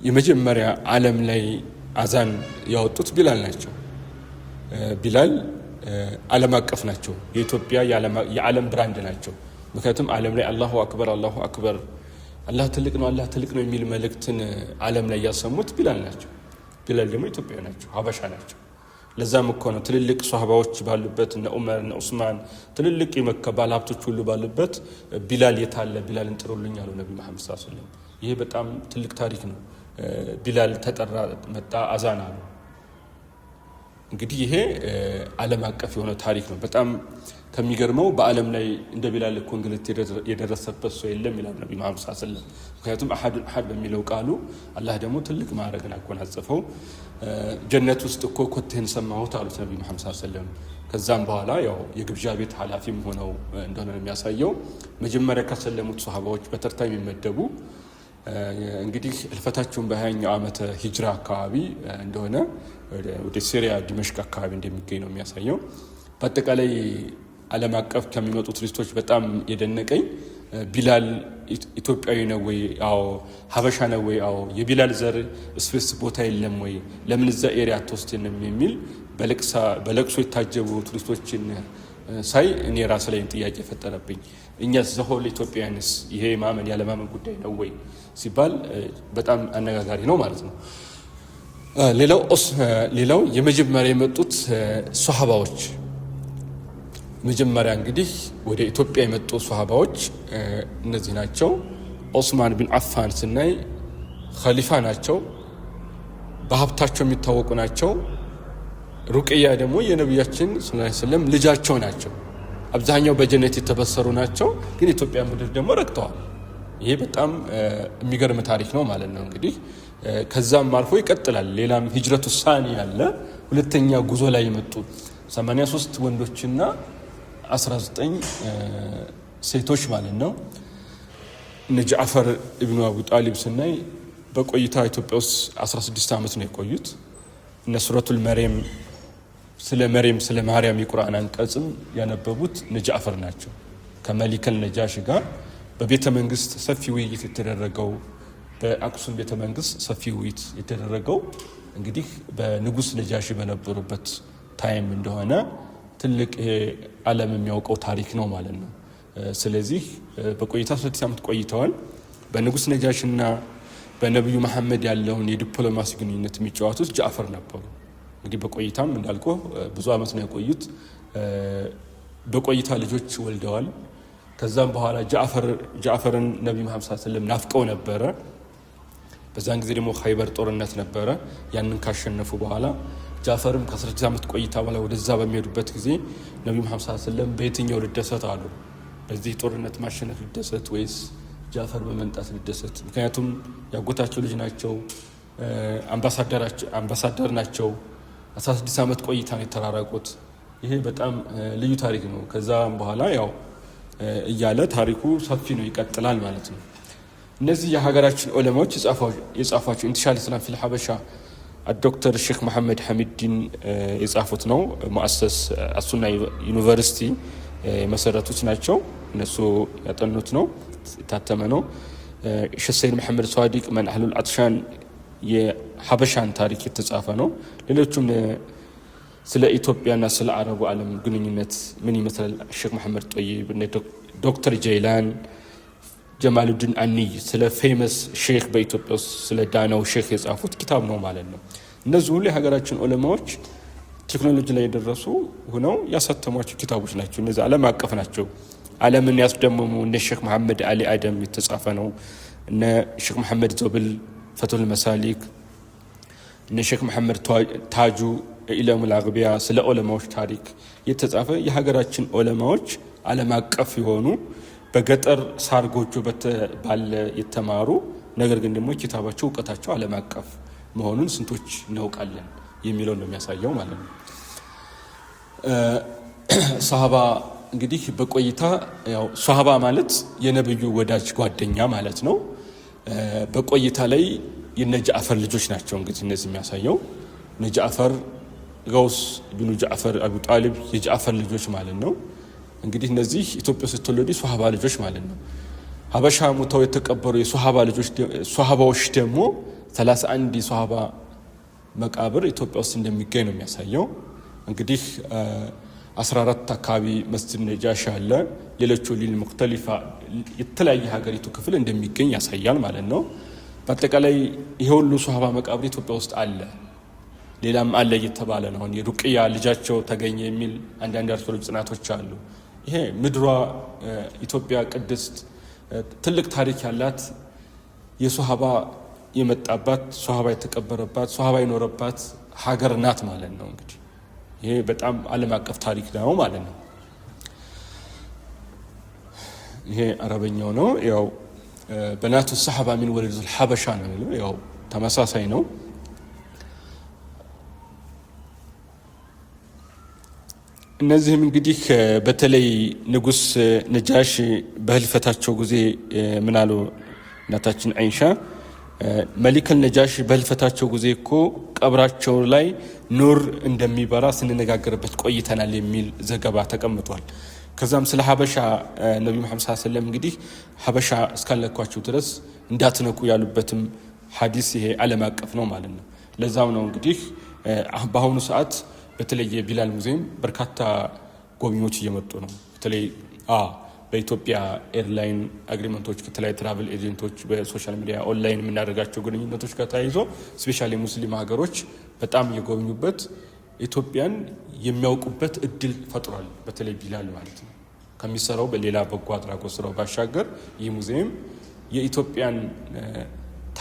የመጀመሪያ ዓለም ላይ አዛን ያወጡት ቢላል ናቸው። ቢላል ዓለም አቀፍ ናቸው። የኢትዮጵያ የዓለም ብራንድ ናቸው። ምክንያቱም ዓለም ላይ አላሁ አክበር አላህ ትልቅ ነው የሚል መልእክትን ዓለም ላይ ያሰሙት ቢላል ናቸው። ቢላል ደግሞ ኢትዮጵያዊ ናቸው፣ ሐበሻ ናቸው። ለዛም እኮ ነው ትልልቅ ሷሃባዎች ባሉበት እነ ዑመር እነ ዑስማን ትልልቅ የመካ ባለሀብቶች ሁሉ ባሉበት ቢላል የታለ ቢላልን ጥሩልኝ አሉ ነብዩ መሐመድ ሰለላሁ ዐለይሂ ወሰለም። ይሄ በጣም ትልቅ ታሪክ ነው። ቢላል ተጠራ፣ መጣ፣ አዛን አሉ። እንግዲህ ይሄ ዓለም አቀፍ የሆነ ታሪክ ነው። በጣም ከሚገርመው በዓለም ላይ እንደ ቢላል እኮ እንግልት የደረሰበት ሰው የለም ይላል ነብዩ መሐመድ ሰለላሁ ዐለይሂ ወሰለም። ምክንያቱም አሐድ በሚለው ቃሉ አላህ ደግሞ ትልቅ ማዕረግን አጎናጸፈው። ጀነት ውስጥ እኮ ኮቴን ሰማሁት አሉት ነብዩ መሐመድ ሰለላሁ ዐለይሂ ወሰለም። ከዛም በኋላ ያው የግብዣ ቤት ኃላፊም ሆነው እንደሆነ የሚያሳየው መጀመሪያ ከሰለሙት ሱሐባዎች በተርታ የሚመደቡ እንግዲህ ህልፈታቸውን በ20ኛው ዓመተ ሂጅራ አካባቢ እንደሆነ ወደ ሲሪያ ዲመሽቅ አካባቢ እንደሚገኝ ነው የሚያሳየው። በአጠቃላይ ዓለም አቀፍ ከሚመጡ ቱሪስቶች በጣም የደነቀኝ ቢላል ኢትዮጵያዊ ነው ወይ? አዎ። ሐበሻ ነው ወይ? አዎ። የቢላል ዘር ስፔስ ቦታ የለም ወይ? ለምን እዛ ኤሪያ አትወስድንም? የሚል በለቅሶ የታጀቡ ቱሪስቶችን ሳይ እኔ ራስ ላይ ጥያቄ ፈጠረብኝ። እኛስ ዘሆል ኢትዮጵያንስ ይሄ ማመን ያለማመን ጉዳይ ነው ወይ ሲባል በጣም አነጋጋሪ ነው ማለት ነው። ሌላው የመጀመሪያ የመጡት ሷሃባዎች መጀመሪያ እንግዲህ ወደ ኢትዮጵያ የመጡ ሷሃባዎች እነዚህ ናቸው። ዑስማን ቢን አፋን ስናይ ኸሊፋ ናቸው፣ በሀብታቸው የሚታወቁ ናቸው። ሩቅያ ደግሞ የነቢያችን ሰለላሁ ዐለይሂ ወሰለም ልጃቸው ናቸው። አብዛኛው በጀነት የተበሰሩ ናቸው፣ ግን ኢትዮጵያ ምድር ደግሞ ረግጠዋል። ይሄ በጣም የሚገርም ታሪክ ነው ማለት ነው። እንግዲህ ከዛም አልፎ ይቀጥላል። ሌላም ሂጅረቱ ሳኒ ያለ ሁለተኛ ጉዞ ላይ የመጡ 83 ወንዶችና 19 ሴቶች ማለት ነው። እነ ጃዕፈር ኢብኑ አቡ ጣሊብ ስናይ በቆይታ ኢትዮጵያ ውስጥ 16 ዓመት ነው የቆዩት። እነ ሱረቱል መርየም ስለ ማርያም የቁርአን አንቀጽም ያነበቡት እነ ጃዕፈር ናቸው። ከመሊከል ነጃሽ ጋር በቤተ መንግስት ሰፊ ውይይት የተደረገው በአክሱም ቤተ መንግስት ሰፊ ውይይት የተደረገው እንግዲህ በንጉስ ነጃሽ በነበሩበት ታይም እንደሆነ ትልቅ ዓለም የሚያውቀው ታሪክ ነው ማለት ነው። ስለዚህ በቆይታ 6 ዓመት ቆይተዋል። በንጉስ ነጃሽና በነብዩ መሐመድ ያለውን የዲፕሎማሲ ግንኙነት የሚጫወቱት ጃዕፈር ነበሩ። እንግዲህ በቆይታም እንዳልኩ ብዙ ዓመት ነው የቆዩት። በቆይታ ልጆች ወልደዋል። ከዛም በኋላ ጃዕፈርን ነብዩ መሐመድ ሰለላሁ ዐለይሂ ወሰለም ናፍቀው ነበረ። በዛን ጊዜ ደግሞ ኸይበር ጦርነት ነበረ። ያንን ካሸነፉ በኋላ ጃዕፈርም ከ16 ዓመት ቆይታ በኋላ ወደዛ በሚሄዱበት ጊዜ ነብዩ መሐመድ ሰለላሁ ዐለይሂ ወሰለም በየትኛው ልደሰት አሉ? በዚህ ጦርነት ማሸነፍ ልደሰት ወይስ ጃዕፈር በመንጣት ልደሰት? ምክንያቱም ያጎታቸው ልጅ ናቸው፣ አምባሳደር ናቸው። 16 ዓመት ቆይታ ነው የተራራቁት። ይሄ በጣም ልዩ ታሪክ ነው። ከዛም በኋላ ያው እያለ ታሪኩ ሰፊ ነው፣ ይቀጥላል ማለት ነው። እነዚህ የሀገራችን ዑለማዎች የጻፏቸው ኢንቲሻር ኢስላም ፊል ሐበሻ ዶክተር ሼክ መሐመድ ሐሚድዲን የጻፉት ነው። ሙአሰስ አሱና ዩኒቨርሲቲ የመሰረቱት ናቸው። እነሱ ያጠኑት ነው፣ የታተመ ነው። ሼክ ሰይድ መሐመድ ሷዲቅ መንአህሉል አጥሻን የሐበሻን ታሪክ የተጻፈ ነው። ሌሎቹም ስለ ኢትዮጵያና ስለ አረቡ ዓለም ግንኙነት ምን ይመስላል ሼክ መሐመድ ጦይብ፣ ዶክተር ጀይላን ጀማሉዲን አኒይ ስለ ፌመስ ሼክ በኢትዮጵያ ውስጥ ስለ ዳናው ሼክ የጻፉት ኪታብ ነው ማለት ነው። እነዚህ ሁሉ የሀገራችን ዑለማዎች ቴክኖሎጂ ላይ የደረሱ ሆነው ያሳተሟቸው ኪታቦች ናቸው። እነዚህ ዓለም አቀፍ ናቸው። ዓለምን ያስደመሙ እነ ሼክ መሐመድ አሊ አደም የተጻፈ ነው። እነ ሼክ መሐመድ ዞብል ፈቱል መሳሊክ፣ እነ ሼክ መሐመድ ታጁ ኢለሙል አግቢያ ስለ ዑለማዎች ታሪክ የተጻፈ የሀገራችን ዑለማዎች ዓለም አቀፍ የሆኑ በገጠር ሳር ጎጆ ባለ የተማሩ ነገር ግን ደግሞ ኪታባቸው እውቀታቸው ዓለም አቀፍ መሆኑን ስንቶች እናውቃለን የሚለው ነው የሚያሳየው ማለት ነው። ሷሃባ እንግዲህ በቆይታ ያው ሷሃባ ማለት የነብዩ ወዳጅ ጓደኛ ማለት ነው። በቆይታ ላይ የነ ጃዕፈር ልጆች ናቸው። እንግዲህ እነዚህ የሚያሳየው እነ ጃዕፈር ገውስ ኢብኑ ጃዕፈር አቡ ጣሊብ የጃዕፈር ልጆች ማለት ነው። እንግዲህ እነዚህ ኢትዮጵያ ስትወለዱ ሷሃባ ልጆች ማለት ነው። ሀበሻ ሙተው የተቀበሩ የሷሃባ ልጆች ሷሃባዎች ደግሞ 31 የሷሃባ መቃብር ኢትዮጵያ ውስጥ እንደሚገኝ ነው የሚያሳየው። እንግዲህ 14 አካባቢ መስጂድ ነጃሽ አለ። ሌሎቹ ሊል ሙክተሊፋ የተለያየ ሀገሪቱ ክፍል እንደሚገኝ ያሳያል ማለት ነው። በአጠቃላይ ይሄ ሁሉ ሷሃባ መቃብር ኢትዮጵያ ውስጥ አለ። ሌላም አለ እየተባለ ነው። የሩቅያ ልጃቸው ተገኘ የሚል አንዳንድ አርኪኦሎጂ ጥናቶች አሉ። ይሄ ምድሯ ኢትዮጵያ ቅድስት ትልቅ ታሪክ ያላት የሷሃባ የመጣባት ሷሃባ የተቀበረባት ሷሃባ የኖረባት ሀገር ናት ማለት ነው። እንግዲህ ይሄ በጣም ዓለም አቀፍ ታሪክ ነው ማለት ነው። ይሄ አረበኛው ነው። ያው በናቱ ሰሃባ ሚን ወለዱል ሐበሻ ነው የሚለው ያው ተመሳሳይ ነው። እነዚህም እንግዲህ በተለይ ንጉስ ነጃሽ በህልፈታቸው ጊዜ ምን አሉ እናታችን አይሻ መሊከል ነጃሽ በህልፈታቸው ጊዜ እኮ ቀብራቸው ላይ ኑር እንደሚበራ ስንነጋገርበት ቆይተናል የሚል ዘገባ ተቀምጧል። ከዛም ስለ ሀበሻ ነብዩ መሐመድ ሰለላሁ ዐለይሂ ወሰለም እንግዲህ ሀበሻ እስካለኳቸው ድረስ እንዳትነኩ ያሉበትም ሐዲስ ይሄ ዓለም አቀፍ ነው ማለት ነው። ለዛም ነው እንግዲህ በአሁኑ ሰዓት በተለይ የቢላል ሙዚየም በርካታ ጎብኚዎች እየመጡ ነው። በተለይ በኢትዮጵያ ኤርላይን አግሪመንቶች ከተለያዩ ትራቨል ኤጀንቶች በሶሻል ሚዲያ ኦንላይን የምናደርጋቸው ግንኙነቶች ጋር ተያይዞ ስፔሻሊ ሙስሊም ሀገሮች በጣም እየጎበኙበት ኢትዮጵያን የሚያውቁበት እድል ፈጥሯል። በተለይ ቢላል ማለት ነው ከሚሰራው በሌላ በጎ አድራጎት ስራው ባሻገር ይህ ሙዚየም የኢትዮጵያን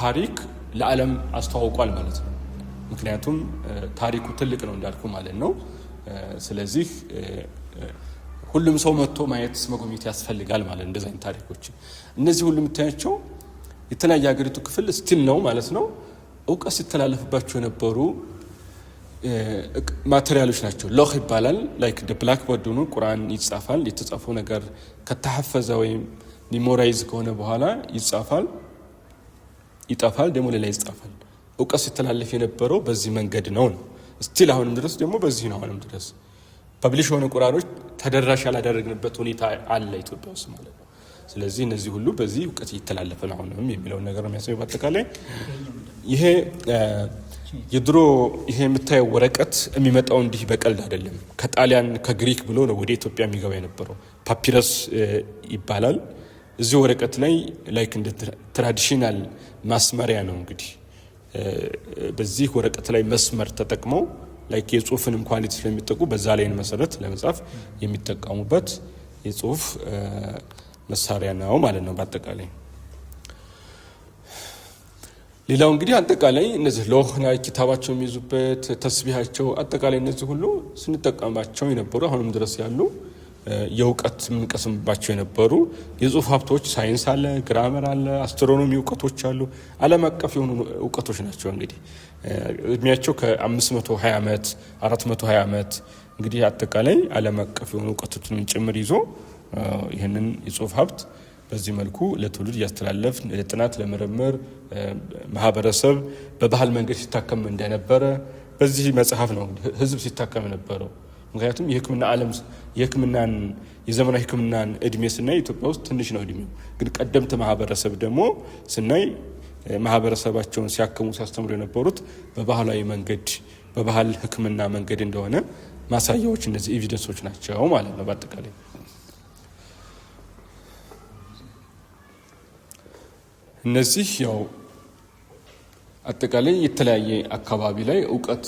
ታሪክ ለዓለም አስተዋውቋል ማለት ነው። ምክንያቱም ታሪኩ ትልቅ ነው እንዳልኩ ማለት ነው። ስለዚህ ሁሉም ሰው መጥቶ ማየት መጎብኘት ያስፈልጋል ማለት እንደዚህ አይነት ታሪኮች እነዚህ ሁሉ የምታያቸው የተለያየ ሀገሪቱ ክፍል ስቲል ነው ማለት ነው። እውቀት ሲተላለፍባቸው የነበሩ ማቴሪያሎች ናቸው። ሎህ ይባላል። ላይክ ደ ብላክ ቦርድ ነው። ቁርአን ይጻፋል። የተጻፈው ነገር ከተሐፈዘ ወይም ሜሞራይዝ ከሆነ በኋላ ይጻፋል፣ ይጠፋል፣ ደግሞ ሌላ ይጻፋል። እውቀት ሲተላለፍ የነበረው በዚህ መንገድ ነው። ስቲል አሁንም ድረስ ደግሞ በዚህ ነው። አሁንም ድረስ ፐብሊሽ የሆነ ቁርአኖች ተደራሽ ያላደረግንበት ሁኔታ አለ ኢትዮጵያ ውስጥ ማለት ነው። ስለዚህ እነዚህ ሁሉ በዚህ እውቀት ይተላለፈ ነው አሁንም የሚለውን ነገር የሚያሳየው በአጠቃላይ ይሄ የድሮ ይሄ የምታየው ወረቀት የሚመጣው እንዲህ በቀልድ አይደለም። ከጣሊያን ከግሪክ ብሎ ነው ወደ ኢትዮጵያ የሚገባ የነበረው። ፓፒረስ ይባላል። እዚህ ወረቀት ላይ ላይክ እንደ ትራዲሽናል ማስመሪያ ነው እንግዲህ በዚህ ወረቀት ላይ መስመር ተጠቅመው ላይክ የጽሁፍንም ኳሊቲ ስለሚጠቁ በዛ ላይ መሰረት ለመጻፍ የሚጠቀሙበት የጽሁፍ መሳሪያ ነው ማለት ነው በአጠቃላይ። ሌላው እንግዲህ አጠቃላይ እነዚህ ሎህ ላይ ኪታባቸው የሚይዙበት ተስቢሃቸው አጠቃላይ እነዚህ ሁሉ ስንጠቀምባቸው የነበሩ አሁንም ድረስ ያሉ የእውቀት የምንቀስምባቸው የነበሩ የጽሁፍ ሀብቶች ሳይንስ አለ፣ ግራመር አለ፣ አስትሮኖሚ እውቀቶች አሉ። ዓለም አቀፍ የሆኑ እውቀቶች ናቸው። እንግዲህ እድሜያቸው ከ520 ዓመት 420 ዓመት እንግዲህ አጠቃላይ ዓለም አቀፍ የሆኑ እውቀቶችን ጭምር ይዞ ይህንን የጽሁፍ ሀብት በዚህ መልኩ ለትውልድ እያስተላለፍ ለጥናት ለምርምር ማህበረሰብ በባህል መንገድ ሲታከም እንደነበረ በዚህ መጽሐፍ ነው ህዝብ ሲታከም ነበረው። ምክንያቱም የዘመናዊ ሕክምናን እድሜ ስናይ ኢትዮጵያ ውስጥ ትንሽ ነው እድሜው። ግን ቀደምት ማህበረሰብ ደግሞ ስናይ ማህበረሰባቸውን ሲያክሙ ሲያስተምሩ የነበሩት በባህላዊ መንገድ በባህል ሕክምና መንገድ እንደሆነ ማሳያዎች እነዚህ ኤቪደንሶች ናቸው ማለት ነው በአጠቃላይ። እነዚህ ያው አጠቃላይ የተለያየ አካባቢ ላይ እውቀት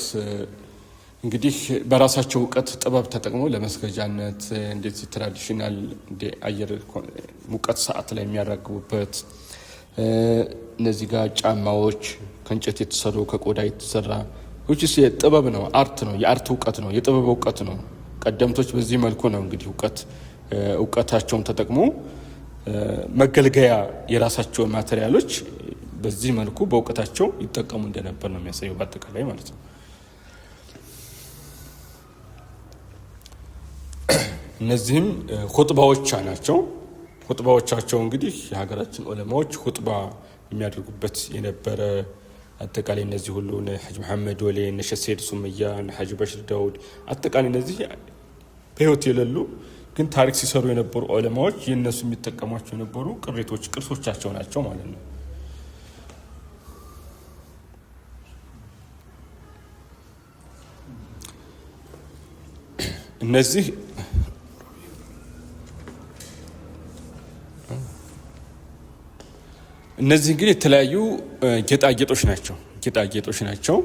እንግዲህ በራሳቸው እውቀት ጥበብ ተጠቅመው ለመስገጃነት እንዴት ትራዲሽናል እንደ አየር ሙቀት ሰዓት ላይ የሚያራግቡበት እነዚህ ጋር ጫማዎች ከእንጨት የተሰሩ ከቆዳ የተሰራ which የጥበብ ነው፣ አርት ነው፣ የአርት እውቀት ነው፣ የጥበብ እውቀት ነው። ቀደምቶች በዚህ መልኩ ነው እንግዲህ እውቀታቸውን ተጠቅሞ መገልገያ የራሳቸው ማቴሪያሎች በዚህ መልኩ በእውቀታቸው ይጠቀሙ እንደነበር ነው የሚያሳየው በአጠቃላይ ማለት ነው። እነዚህም ኹጥባዎች ናቸው። ኹጥባዎቻቸው እንግዲህ የሀገራችን ዑለማዎች ኹጥባ የሚያደርጉበት የነበረ አጠቃላይ እነዚህ ሁሉ ሐጅ መሐመድ ወሌ ሸህ ሰይድ ሱመያ ሐጅ በሽር ዳውድ አጠቃላይ እነዚህ በህይወት የሌሉ ግን ታሪክ ሲሰሩ የነበሩ ዑለማዎች የነሱ የሚጠቀሟቸው የነበሩ ቅርሶቻቸው ናቸው ማለት ነው። እነዚህ ግን የተለያዩ ጌጣጌጦች ናቸው።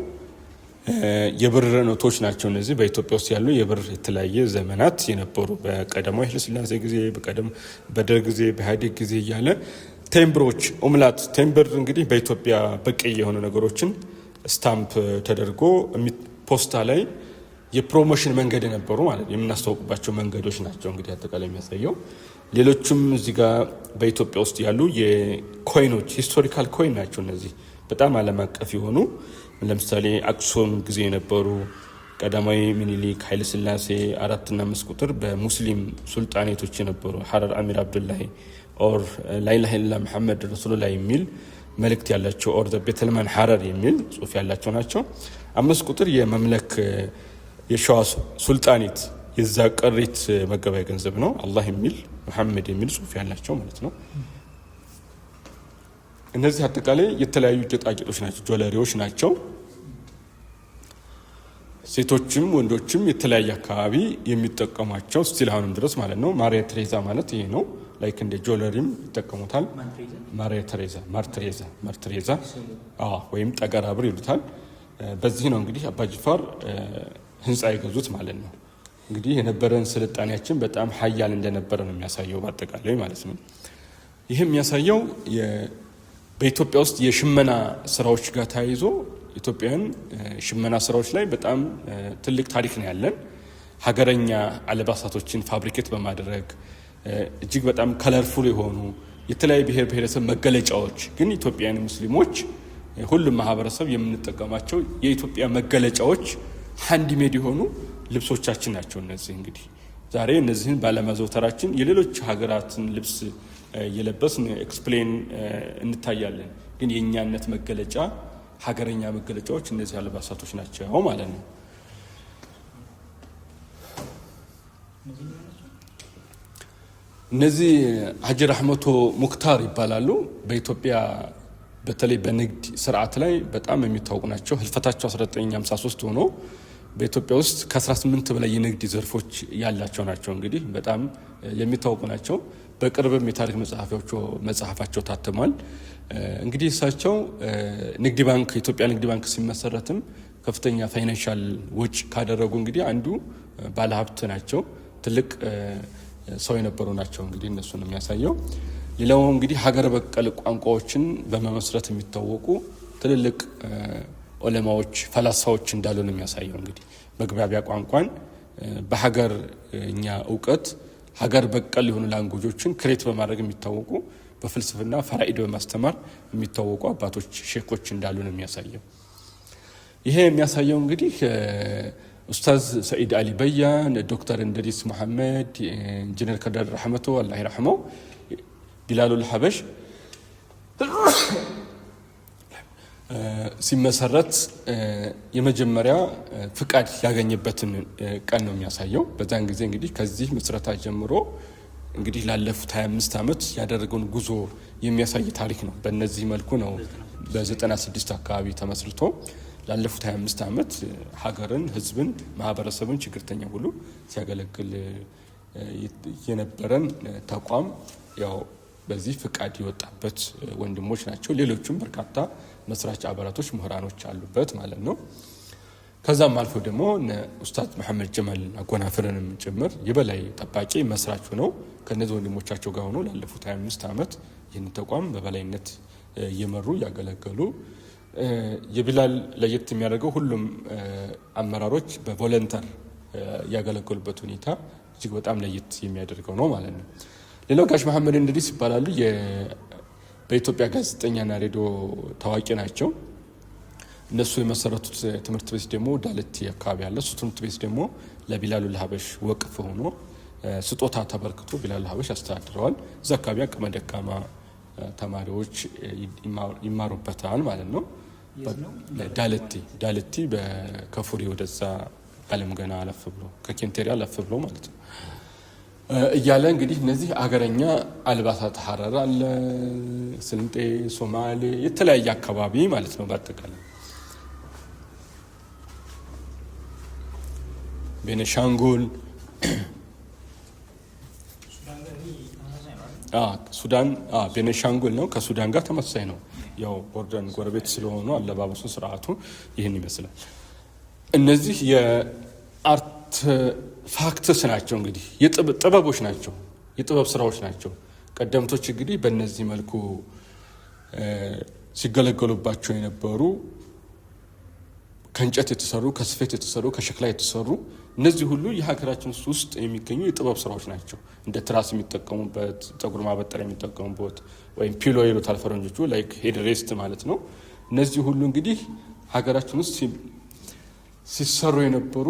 የብር ኖቶች ናቸው። እነዚህ በኢትዮጵያ ውስጥ ያሉ የብር የተለያየ ዘመናት የነበሩ በቀዳማዊ ኃይለ ሥላሴ ጊዜ በደርግ ጊዜ በኢህአዴግ ጊዜ እያለ ቴምብሮች ኡምላት ቴምብር እንግዲህ በኢትዮጵያ በቀይ የሆኑ ነገሮችን ስታምፕ ተደርጎ ፖስታ ላይ የፕሮሞሽን መንገድ የነበሩ ማለት የምናስተዋውቅባቸው መንገዶች ናቸው እንግዲህ አጠቃላይ የሚያሳየው። ሌሎችም እዚህ ጋር በኢትዮጵያ ውስጥ ያሉ የኮይኖች ሂስቶሪካል ኮይን ናቸው። እነዚህ በጣም ዓለም አቀፍ የሆኑ ለምሳሌ አክሱም ጊዜ የነበሩ ቀዳማዊ ሚኒሊክ ኃይለ ሥላሴ 4 እና 5 ቁጥር በሙስሊም ሱልጣኔቶች የነበሩ ሐረር አሚር አብዱላሂ ኦር ላኢላሃ ኢለላህ መሐመድ ረሱሉላህ የሚል መልእክት ያላቸው ኦር ቤተልማን ሐረር የሚል ጽሑፍ ያላቸው ናቸው። 5 ቁጥር የመምለክ የሸዋ ሱልጣኔት የዛ ቅሪት መገበያ ገንዘብ ነው። አላህ የሚል መሐመድ የሚል ጽሑፍ ያላቸው ማለት ነው። እነዚህ አጠቃላይ የተለያዩ ጌጣጌጦች ናቸው፣ ጆለሪዎች ናቸው። ሴቶችም ወንዶችም የተለያየ አካባቢ የሚጠቀሟቸው ስቲል አሁንም ድረስ ማለት ነው። ማሪያ ቴሬዛ ማለት ይሄ ነው። ላይክ እንደ ጆለሪም ይጠቀሙታል። ማሪያ ቴሬዛ ማርትሬዛ ወይም ጠገራ ብር ይሉታል። በዚህ ነው እንግዲህ አባጅፋር ህንፃ የገዙት ማለት ነው። እንግዲህ የነበረን ስልጣኔያችን በጣም ሀያል እንደነበረ ነው የሚያሳየው በአጠቃላይ ማለት ነው። ይህ የሚያሳየው በኢትዮጵያ ውስጥ የሽመና ስራዎች ጋር ተያይዞ ኢትዮጵያውያን ሽመና ስራዎች ላይ በጣም ትልቅ ታሪክ ነው ያለን። ሀገረኛ አልባሳቶችን ፋብሪኬት በማድረግ እጅግ በጣም ከለርፉል የሆኑ የተለያዩ ብሔር ብሔረሰብ መገለጫዎች ግን ኢትዮጵያውያን ሙስሊሞች ሁሉም ማህበረሰብ የምንጠቀማቸው የኢትዮጵያ መገለጫዎች ሃንድሜድ የሆኑ ልብሶቻችን ናቸው። እነዚህ እንግዲህ ዛሬ እነዚህን ባለማዘውተራችን የሌሎች ሀገራትን ልብስ የለበስን ኤክስፕሌን እንታያለን። ግን የእኛነት መገለጫ ሀገረኛ መገለጫዎች እነዚህ አልባሳቶች ናቸው ማለት ነው። እነዚህ ሀጂ ረህመቶ ሙክታር ይባላሉ። በኢትዮጵያ በተለይ በንግድ ስርዓት ላይ በጣም የሚታወቁ ናቸው። ህልፈታቸው 1953 ሆኖ በኢትዮጵያ ውስጥ ከ18 በላይ የንግድ ዘርፎች ያላቸው ናቸው። እንግዲህ በጣም የሚታወቁ ናቸው። በቅርብም የታሪክ መጽሐፋቸው ታትሟል። እንግዲህ እሳቸው ንግድ ባንክ የኢትዮጵያ ንግድ ባንክ ሲመሰረትም ከፍተኛ ፋይናንሻል ወጪ ካደረጉ እንግዲህ አንዱ ባለሀብት ናቸው። ትልቅ ሰው የነበሩ ናቸው። እንግዲህ እነሱን የሚያሳየው ሌላው እንግዲህ ሀገር በቀል ቋንቋዎችን በመመስረት የሚታወቁ ትልልቅ ዑለማዎች ፈላስፋዎች እንዳሉ ነው የሚያሳየው። እንግዲህ መግባቢያ ቋንቋን በሀገርኛ እውቀት ሀገር በቀል የሆኑ ላንጉጆችን ክሬት በማድረግ የሚታወቁ በፍልስፍና ፈራኢድ በማስተማር የሚታወቁ አባቶች ሼኮች እንዳሉ ነው የሚያሳየው። ይሄ የሚያሳየው እንግዲህ ኡስታዝ ሰኢድ አሊ በያን፣ ዶክተር እንድሪስ መሐመድ፣ ኢንጂነር ከደር ረህመቶ አላህ ይረህመው፣ ቢላሉል ሀበሽ ሲመሰረት የመጀመሪያ ፍቃድ ያገኘበትን ቀን ነው የሚያሳየው። በዛን ጊዜ እንግዲህ ከዚህ ምስረታ ጀምሮ እንግዲህ ላለፉት 25 ዓመት ያደረገውን ጉዞ የሚያሳይ ታሪክ ነው። በእነዚህ መልኩ ነው በ96 አካባቢ ተመስርቶ ላለፉት 25 ዓመት ሀገርን፣ ህዝብን፣ ማህበረሰብን ችግርተኛ ሁሉ ሲያገለግል የነበረን ተቋም ያው በዚህ ፍቃድ የወጣበት ወንድሞች ናቸው። ሌሎችም በርካታ መስራች አባላቶች ምሁራኖች አሉበት ማለት ነው። ከዛም አልፎ ደግሞ ኡስታዝ መሐመድ ጀማል አጎናፍርንም ጭምር የበላይ ጠባቂ መስራች ነው። ከነዚህ ወንድሞቻቸው ጋር ሆኖ ላለፉት 25 ዓመት ይህን ተቋም በበላይነት እየመሩ ያገለገሉ። የቢላል ለየት የሚያደርገው ሁሉም አመራሮች በቮለንተር ያገለገሉበት ሁኔታ እጅግ በጣም ለየት የሚያደርገው ነው ማለት ነው። ሌላው ጋሽ መሐመድ እንድሪስ ይባላሉ። በኢትዮጵያ ጋዜጠኛና ሬዲዮ ታዋቂ ናቸው። እነሱ የመሰረቱት ትምህርት ቤት ደግሞ ዳለቲ አካባቢ ያለ እሱ ትምህርት ቤት ደግሞ ለቢላሉል ሀበሽ ወቅፍ ሆኖ ስጦታ ተበርክቶ ቢላሉል ሀበሽ ያስተዳድረዋል። እዛ አካባቢ አቅመ ደካማ ተማሪዎች ይማሩበታል ማለት ነው። ዳለቲ በከፉሪ ወደዛ አለም ገና አለፍ ብሎ ከኬንቴሪያ አለፍ ብሎ ማለት ነው እያለ እንግዲህ እነዚህ አገረኛ አልባሳት ሀረር አለ፣ ስልጤ፣ ሶማሌ የተለያየ አካባቢ ማለት ነው። በአጠቃላይ ቤኒሻንጉል፣ ሱዳን ቤኒሻንጉል ነው። ከሱዳን ጋር ተመሳሳይ ነው። ያው ቦርደን ጎረቤት ስለሆኑ አለባበሱ ስርዓቱ ይህን ይመስላል። እነዚህ የአርት ፋክትስ ናቸው። እንግዲህ ጥበቦች ናቸው፣ የጥበብ ስራዎች ናቸው። ቀደምቶች እንግዲህ በእነዚህ መልኩ ሲገለገሉባቸው የነበሩ ከእንጨት የተሰሩ፣ ከስፌት የተሰሩ፣ ከሸክላ የተሰሩ እነዚህ ሁሉ የሀገራችን ውስጥ የሚገኙ የጥበብ ስራዎች ናቸው። እንደ ትራስ የሚጠቀሙበት፣ ፀጉር ማበጠር የሚጠቀሙበት ወይም ፒሎ ይሉታል ፈረንጆቹ፣ ላይክ ሄድ ሬስት ማለት ነው። እነዚህ ሁሉ እንግዲህ ሀገራችን ውስጥ ሲሰሩ የነበሩ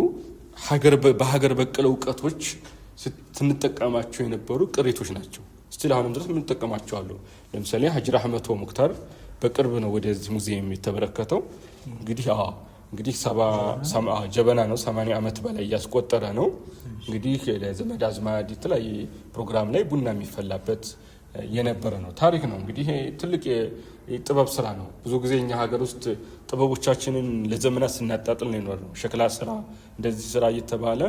በሀገር በቀል እውቀቶች ስንጠቀማቸው የነበሩ ቅሪቶች ናቸው። ስቲል አሁንም ድረስ የምንጠቀማቸው አሉ። ለምሳሌ ሀጂ ረህመቶ ሙክታር በቅርብ ነው ወደዚህ ሙዚየም የተበረከተው። እንግዲህ ጀበና ነው፣ 80 ዓመት በላይ ያስቆጠረ ነው። እንግዲህ ለዘመድ አዝማድ የተለያየ ፕሮግራም ላይ ቡና የሚፈላበት የነበረ ነው፣ ታሪክ ነው። እንግዲህ ትልቅ የጥበብ ስራ ነው። ብዙ ጊዜ እኛ ሀገር ውስጥ ጥበቦቻችንን ለዘመናት ስናጣጥል ነው የኖር ነው። ሸክላ ስራ እንደዚህ ስራ እየተባለ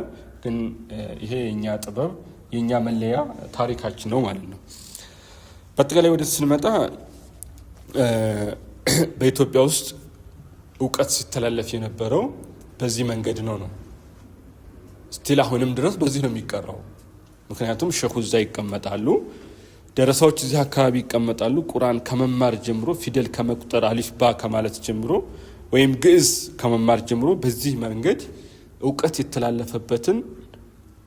ግን ይሄ የኛ ጥበብ የኛ መለያ ታሪካችን ነው ማለት ነው። በአጠቃላይ ወደ ስንመጣ በኢትዮጵያ ውስጥ እውቀት ሲተላለፍ የነበረው በዚህ መንገድ ነው ስቲል አሁንም ድረስ በዚህ ነው የሚቀራው። ምክንያቱም ሼኹ እዛ ይቀመጣሉ፣ ደረሳዎች እዚህ አካባቢ ይቀመጣሉ። ቁርአን ከመማር ጀምሮ ፊደል ከመቁጠር አሊፍ ባ ከማለት ጀምሮ ወይም ግዕዝ ከመማር ጀምሮ በዚህ መንገድ እውቀት የተላለፈበትን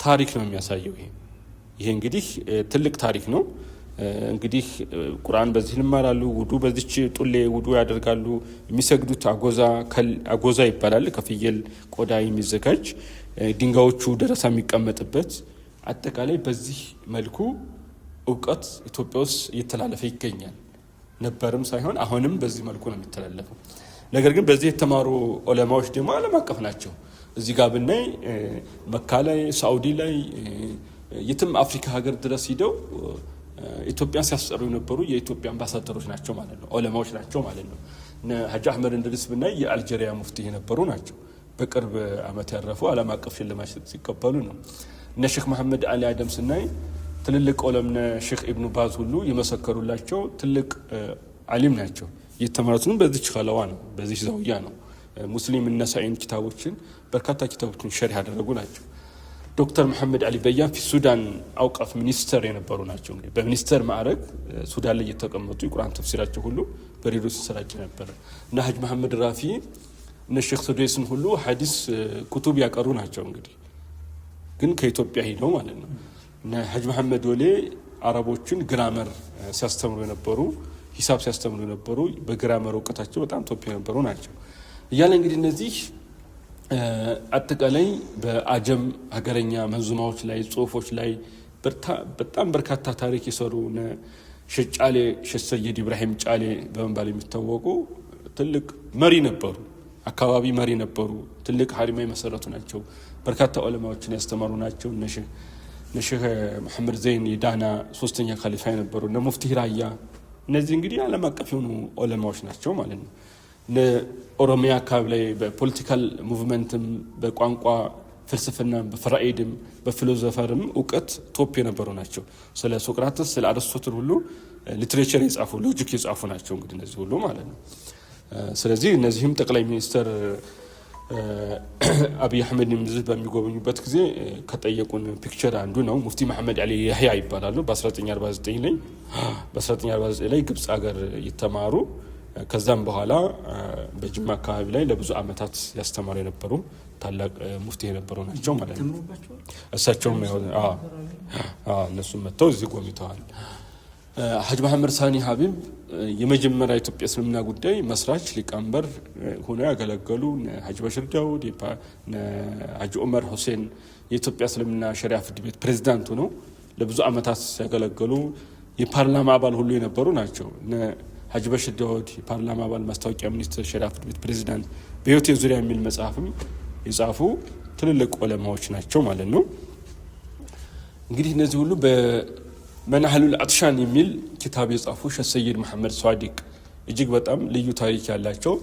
ታሪክ ነው የሚያሳየው። ይሄ እንግዲህ ትልቅ ታሪክ ነው። እንግዲህ ቁርአን በዚህ ይማራሉ። ውዱ በዚች ጡሌ ውዱ ያደርጋሉ። የሚሰግዱት አጎዛ ይባላል፣ ከፍየል ቆዳ የሚዘጋጅ ድንጋዮቹ ደረሳ የሚቀመጥበት። አጠቃላይ በዚህ መልኩ እውቀት ኢትዮጵያ ውስጥ እየተላለፈ ይገኛል። ነበርም ሳይሆን አሁንም በዚህ መልኩ ነው የሚተላለፈው። ነገር ግን በዚህ የተማሩ ዑለማዎች ደግሞ ዓለም አቀፍ ናቸው። እዚህ ጋር ብናይ መካ ላይ፣ ሳኡዲ ላይ፣ የትም አፍሪካ ሀገር ድረስ ሂደው ኢትዮጵያን ሲያስጠሩ የነበሩ የኢትዮጵያ አምባሳደሮች ናቸው ማለት ነው፣ ዑለማዎች ናቸው ማለት ነው። ሀጂ አህመድ እንድሪስ ብናይ የአልጄሪያ ሙፍቲ የነበሩ ናቸው። በቅርብ ዓመት ያረፉ ዓለም አቀፍ ሽልማት ሲቀበሉ ነው። እነ ሼክ መሐመድ አሊ አደም ስናይ ትልልቅ ዑለምነ ሼክ ኢብኑ ባዝ ሁሉ የመሰከሩላቸው ትልቅ ዓሊም ናቸው። የተማሩትም በዚች ኸለዋ ነው፣ በዚች ዛውያ ነው። ሙስሊም ነሳኢን ኪታቦችን በርካታ ኪታቦችን ሸሪህ ያደረጉ ናቸው። ዶክተር መሐመድ አሊ በያን ሱዳን አውቃፍ ሚኒስተር የነበሩ ናቸው። እንግዲህ በሚኒስተር ማዕረግ ሱዳን ላይ የተቀመጡ የቁርአን ተፍሲራቸው ሁሉ በሬዲዮ ሲሰራጭ ነበር። እና ሀጅ መሐመድ ራፊ እነ ሼክ ሱዴስን ሁሉ ሐዲስ ኩቱብ ያቀሩ ናቸው። እንግዲህ ግን ከኢትዮጵያ ሄደው ማለት ነው። እና ሀጅ መሐመድ ወሌ አረቦችን ግራመር ሲያስተምሩ የነበሩ፣ ሂሳብ ሲያስተምሩ የነበሩ፣ በግራመር እውቀታቸው በጣም ቶፕ የነበሩ ናቸው እያለ እንግዲህ እነዚህ አጠቃላይ በአጀም ሀገረኛ መንዙማዎች ላይ ጽሁፎች ላይ በጣም በርካታ ታሪክ የሰሩ ሸጫሌ ሸሰይድ ኢብራሂም ጫሌ በመባል የሚታወቁ ትልቅ መሪ ነበሩ። አካባቢ መሪ ነበሩ። ትልቅ ሀሪማ የመሰረቱ ናቸው። በርካታ ዑለማዎችን ያስተማሩ ናቸው። ነሼህ መሐመድ ዘይን የዳና ሶስተኛ ካሊፋ የነበሩ እነ ሙፍቲ ራያ፣ እነዚህ እንግዲህ ዓለም አቀፍ የሆኑ ዑለማዎች ናቸው ማለት ነው። ኦሮሚያ አካባቢ ላይ በፖለቲካል ሙቭመንትም በቋንቋ ፍልስፍና በፍራኢድም በፊሎዞፈርም እውቀት ቶፕ የነበሩ ናቸው። ስለ ሶቅራጥስ ስለ አርስቶትል ሁሉ ሊትሬቸር የጻፉ ሎጂክ የጻፉ ናቸው እንግዲህ እነዚህ ሁሉ ማለት ነው። ስለዚህ እነዚህም ጠቅላይ ሚኒስትር አብይ አህመድ በሚጎበኙበት ጊዜ ከጠየቁን ፒክቸር አንዱ ነው። ሙፍቲ መሐመድ አሊ ያህያ ይባላሉ። በ1949 ላይ ግብጽ ሀገር ይተማሩ። ከዛም በኋላ በጅማ አካባቢ ላይ ለብዙ አመታት ያስተማሩ የነበሩ ታላቅ ሙፍቲ የነበሩ ናቸው ማለት ነው። እሳቸውም እነሱም መጥተው እዚህ ጎብኝተዋል። ሀጅ መሐመድ ሳኒ ሀቢብ የመጀመሪያ ኢትዮጵያ እስልምና ጉዳይ መስራች ሊቀመንበር ሆነው ያገለገሉ፣ ሀጅ በሽር ዳውድ፣ ሀጅ ዑመር ሁሴን የኢትዮጵያ እስልምና ሸሪዓ ፍርድ ቤት ፕሬዝዳንት ሆነው ለብዙ አመታት ያገለገሉ የፓርላማ አባል ሁሉ የነበሩ ናቸው። ሀጅ በሽር ዳውድ የፓርላማ አባል፣ ማስታወቂያ ሚኒስትር፣ ሸሪዓ ፍርድ ቤት ፕሬዝዳንት፣ በህይወቴ ዙሪያ የሚል መጽሐፍም የጻፉ ትልልቅ ዑለማዎች ናቸው ማለት ነው። እንግዲህ እነዚህ ሁሉ በመናህሉል አጥሻን የሚል ኪታብ የጻፉ ሼህ ሰይድ መሐመድ ሷዲቅ እጅግ በጣም ልዩ ታሪክ ያላቸው፣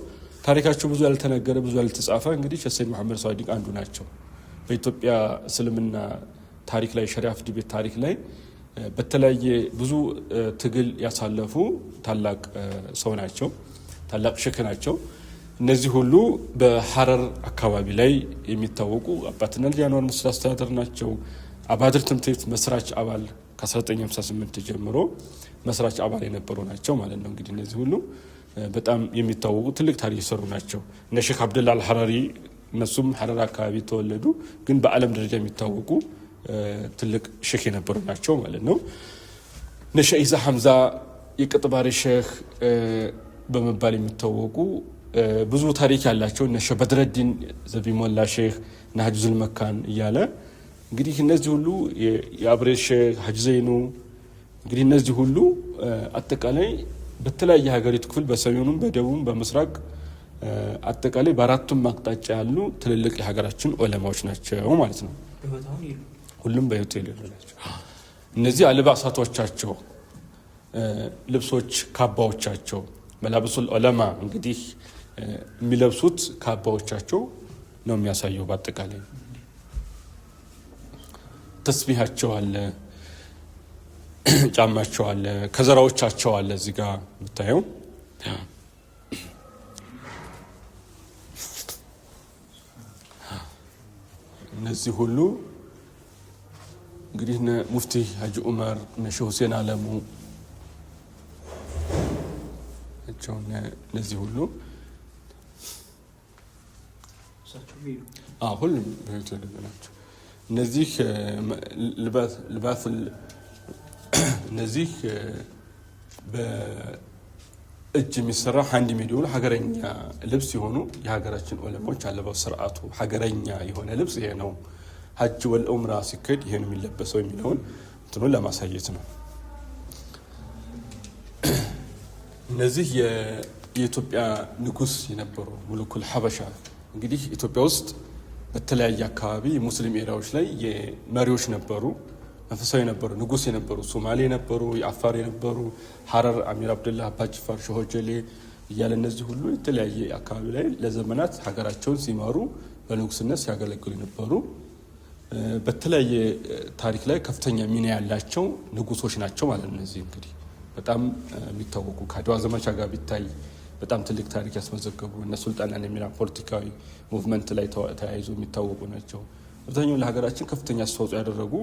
ታሪካቸው ብዙ ያልተነገረ ብዙ ያልተጻፈ እንግዲህ ሼህ ሰይድ መሐመድ ሷዲቅ አንዱ ናቸው። በኢትዮጵያ እስልምና ታሪክ ላይ ሸሪዓ ፍርድ ቤት ታሪክ ላይ በተለያየ ብዙ ትግል ያሳለፉ ታላቅ ሰው ናቸው። ታላቅ ሼክ ናቸው። እነዚህ ሁሉ በሐረር አካባቢ ላይ የሚታወቁ አባትና ልጅ አንዋር መስጂድ አስተዳደር ናቸው። አባድር ትምህርት ቤት መስራች አባል ከ1958 ጀምሮ መስራች አባል የነበሩ ናቸው ማለት ነው። እንግዲህ እነዚህ ሁሉ በጣም የሚታወቁ ትልቅ ታሪክ የሰሩ ናቸው። እነ ሼክ አብደላ አልሐራሪ እነሱም ሐረር አካባቢ ተወለዱ፣ ግን በዓለም ደረጃ የሚታወቁ ትልቅ ሼክ የነበሩ ናቸው ማለት ነው። እነ ሼህ ኢሳ ሐምዛ የቅጥባሪ ሼክ በመባል የሚታወቁ ብዙ ታሪክ ያላቸው፣ እነ ሼህ በድረዲን ዘቢሞላ ሼክ እና ሀጅ ዙልመካን እያለ እንግዲህ እነዚህ ሁሉ የአብሬት ሼክ ሀጅ ዘይኑ እንግዲህ እነዚህ ሁሉ አጠቃላይ በተለያየ ሀገሪቱ ክፍል በሰሜኑም በደቡብም በምስራቅ አጠቃላይ በአራቱም አቅጣጫ ያሉ ትልልቅ የሀገራችን ዑለማዎች ናቸው ማለት ነው። ሁሉም በህይወት የሌሉ ናቸው። እነዚህ አልባሳቶቻቸው፣ ልብሶች፣ ካባዎቻቸው መላብሱል ዑለማ እንግዲህ የሚለብሱት ካባዎቻቸው ነው የሚያሳየው። በአጠቃላይ ተስቢሃቸው አለ፣ ጫማቸው አለ፣ ከዘራዎቻቸው አለ። እዚህ ጋር የምታየው እነዚህ ሁሉ እንግዲህ ሙፍቲ ሀጂ ዑመር እነ ሼህ ሁሴን አለሙ ናቸው። እነዚህ ሁሉ ሁሉም በህይወት የሌሉ ናቸው። እነዚህ ልባስ እነዚህ በእጅ የሚሰራ ሃንድ ሜድ የሆኑ ሀገረኛ ልብስ የሆኑ የሀገራችን ዑለማዎች አለባበስ ስርዓቱ ሀገረኛ የሆነ ልብስ ይሄ ነው። ሀጅ ወልዑምራ ሲከድ ይሄን የሚለበሰው የሚለውን እንትኑን ለማሳየት ነው። እነዚህ የኢትዮጵያ ንጉስ የነበሩ ሙሉኩል ሐበሻ እንግዲህ ኢትዮጵያ ውስጥ በተለያየ አካባቢ የሙስሊም ኤሪያዎች ላይ የመሪዎች ነበሩ፣ መንፈሳዊ ነበሩ፣ ንጉስ የነበሩ፣ ሶማሌ ነበሩ፣ የአፋር የነበሩ፣ ሐረር አሚር አብደላህ አባጅፋር ሸሆጀሌ እያለ እነዚህ ሁሉ የተለያየ አካባቢ ላይ ለዘመናት ሀገራቸውን ሲመሩ በንጉስነት ሲያገለግሉ የነበሩ በተለያየ ታሪክ ላይ ከፍተኛ ሚና ያላቸው ንጉሶች ናቸው ማለት ነው። እነዚህ እንግዲህ በጣም የሚታወቁ ከአድዋ ዘመቻ ጋር ቢታይ በጣም ትልቅ ታሪክ ያስመዘገቡ እነ ሱልጣን አልሚራ ፖለቲካዊ ሙቭመንት ላይ ተያይዞ የሚታወቁ ናቸው። አብዛኛው ለሀገራችን ከፍተኛ አስተዋጽኦ ያደረጉ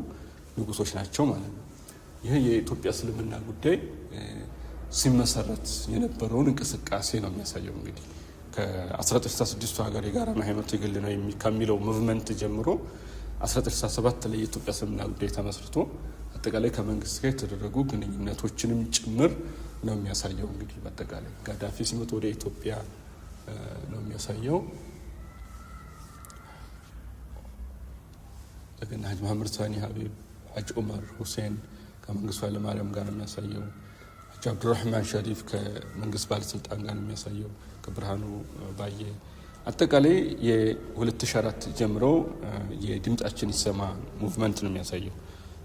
ንጉሶች ናቸው ማለት ነው። ይህ የኢትዮጵያ እስልምና ጉዳይ ሲመሰረት የነበረውን እንቅስቃሴ ነው የሚያሳየው። እንግዲህ ከ1966 ሀገር የጋራ ሃይማኖት የግል ነው ከሚለው ሙቭመንት ጀምሮ 1967 ላይ የኢትዮጵያ እስልምና ጉዳይ ተመስርቶ አጠቃላይ ከመንግስት ጋር የተደረጉ ግንኙነቶችንም ጭምር ነው የሚያሳየው። እንግዲህ በአጠቃላይ ጋዳፊ ሲመጡ ወደ ኢትዮጵያ ነው የሚያሳየው። ለገና ሀጅ መሐመድ ሳኒ ሀቢብ፣ ሀጅ ዑመር ሁሴን ከመንግስቱ ኃይለማርያም ጋር ነው የሚያሳየው። ሀጅ አብዱራህማን ሸሪፍ ከመንግስት ባለስልጣን ጋር ነው የሚያሳየው፣ ከብርሃኑ ባየ። አጠቃላይ የ2004 ጀምሮ የድምጻችን ይሰማ ሙቭመንት ነው የሚያሳየው።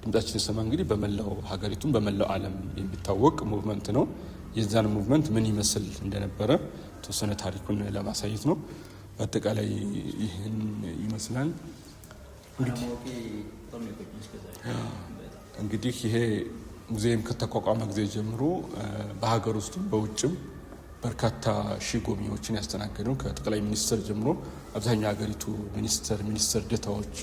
ድምጻችን ይሰማ እንግዲህ በመላው ሀገሪቱም በመላው ዓለም የሚታወቅ ሙቭመንት ነው። የዛን ሙቭመንት ምን ይመስል እንደነበረ ተወሰነ ታሪኩን ለማሳየት ነው። በአጠቃላይ ይህን ይመስላል። እንግዲህ ይሄ ሙዚየም ከተቋቋመ ጊዜ ጀምሮ በሀገር ውስጥም በውጭም በርካታ ሺህ ጎብኚዎችን ያስተናገደው ከጠቅላይ ሚኒስትር ጀምሮ አብዛኛው ሀገሪቱ ሚኒስትር ዴታዎች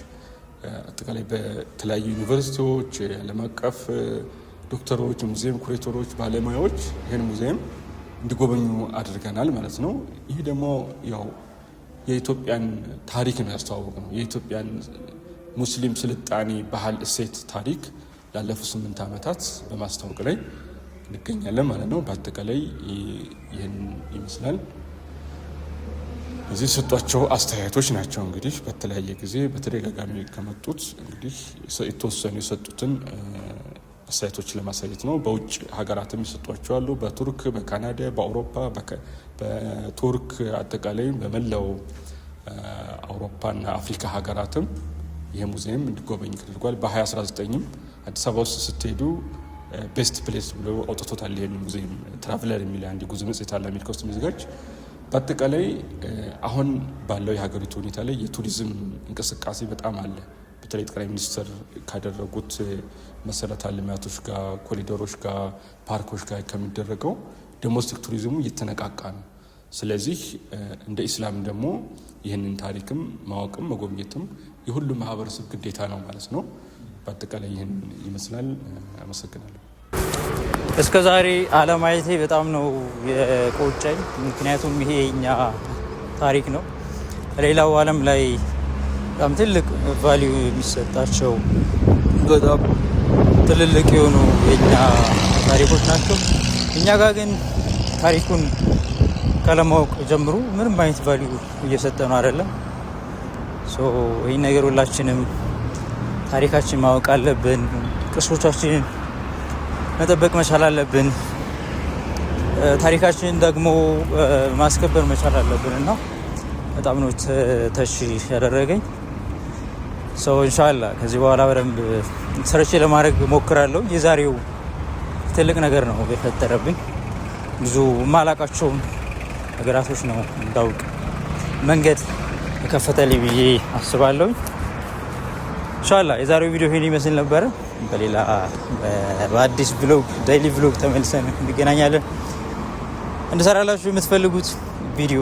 አጠቃላይ በተለያዩ ዩኒቨርሲቲዎች ዓለም አቀፍ ዶክተሮች፣ ሙዚየም ኩሬተሮች፣ ባለሙያዎች ይህን ሙዚየም እንዲጎበኙ አድርገናል ማለት ነው። ይህ ደግሞ ያው የኢትዮጵያን ታሪክ ነው ያስተዋወቅ ነው። የኢትዮጵያን ሙስሊም ስልጣኔ፣ ባህል፣ እሴት፣ ታሪክ ላለፉት 8 ዓመታት በማስተዋወቅ ላይ እንገኛለን ማለት ነው። በአጠቃላይ ይህን ይመስላል። እዚህ የሰጧቸው አስተያየቶች ናቸው። እንግዲህ በተለያየ ጊዜ በተደጋጋሚ ከመጡት እንግዲህ የተወሰኑ የሰጡትን አስተያየቶች ለማሳየት ነው። በውጭ ሀገራትም የሰጧቸው አሉ። በቱርክ፣ በካናዳ፣ በአውሮፓ፣ በቱርክ አጠቃላይ በመላው አውሮፓና አፍሪካ ሀገራትም ይህ ሙዚየም እንዲጎበኝ ተደርጓል። በ2019ም አዲስ አበባ ውስጥ ስትሄዱ ቤስት ፕሌስ ብሎ አውጥቶታል። ይህን ሙዚየም ትራቭለር የሚል አንድ ጉዞ መጽሔት አለ አሜሪካ ውስጥ የሚዘጋጅ። በአጠቃላይ አሁን ባለው የሀገሪቱ ሁኔታ ላይ የቱሪዝም እንቅስቃሴ በጣም አለ። በተለይ ጠቅላይ ሚኒስትር ካደረጉት መሰረተ ልማቶች ጋር፣ ኮሪደሮች ጋር፣ ፓርኮች ጋር ከሚደረገው ዶሜስቲክ ቱሪዝሙ እየተነቃቃ ነው። ስለዚህ እንደ ኢስላም ደግሞ ይህንን ታሪክም ማወቅም መጎብኘትም የሁሉም ማህበረሰብ ግዴታ ነው ማለት ነው። በአጠቃላይ ይህን ይመስላል። አመሰግናለሁ። እስከ ዛሬ አለማየቴ በጣም ነው የቆጨኝ። ምክንያቱም ይሄ የኛ ታሪክ ነው። ሌላው ዓለም ላይ በጣም ትልቅ ቫሊዩ የሚሰጣቸው በጣም ትልልቅ የሆኑ የኛ ታሪኮች ናቸው። እኛ ጋር ግን ታሪኩን ካለማወቅ ጀምሮ ምንም አይነት ቫሊዩ እየሰጠ ነው አይደለም። ይህ ነገር ሁላችንም ታሪካችን ማወቅ አለብን። ቅርሶቻችንን መጠበቅ መቻል አለብን። ታሪካችንን ደግሞ ማስከበር መቻል አለብን እና በጣም ነው ተሺ ያደረገኝ ኢንሻአላህ ከዚህ በኋላ በደንብ ሰርቼ ለማድረግ ሞክራለሁ። የዛሬው ትልቅ ነገር ነው የፈጠረብኝ። ብዙ ማላቃቸውን ነገራቶች ነው እንዳውቅ መንገድ የከፈተልኝ ብዬ አስባለሁ። ኢንሻአላህ የዛሬው ቪዲዮ ይሄን ይመስል ነበረ። በሌላ በአዲስ ቪሎግ ዴይሊ ቪሎግ ተመልሰን እንገናኛለን። እንድሰራላችሁ የምትፈልጉት ቪዲዮ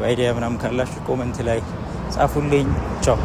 አይዲያ ምናምን ካላችሁ ኮመንት ላይ ጻፉልኝ። ቻው።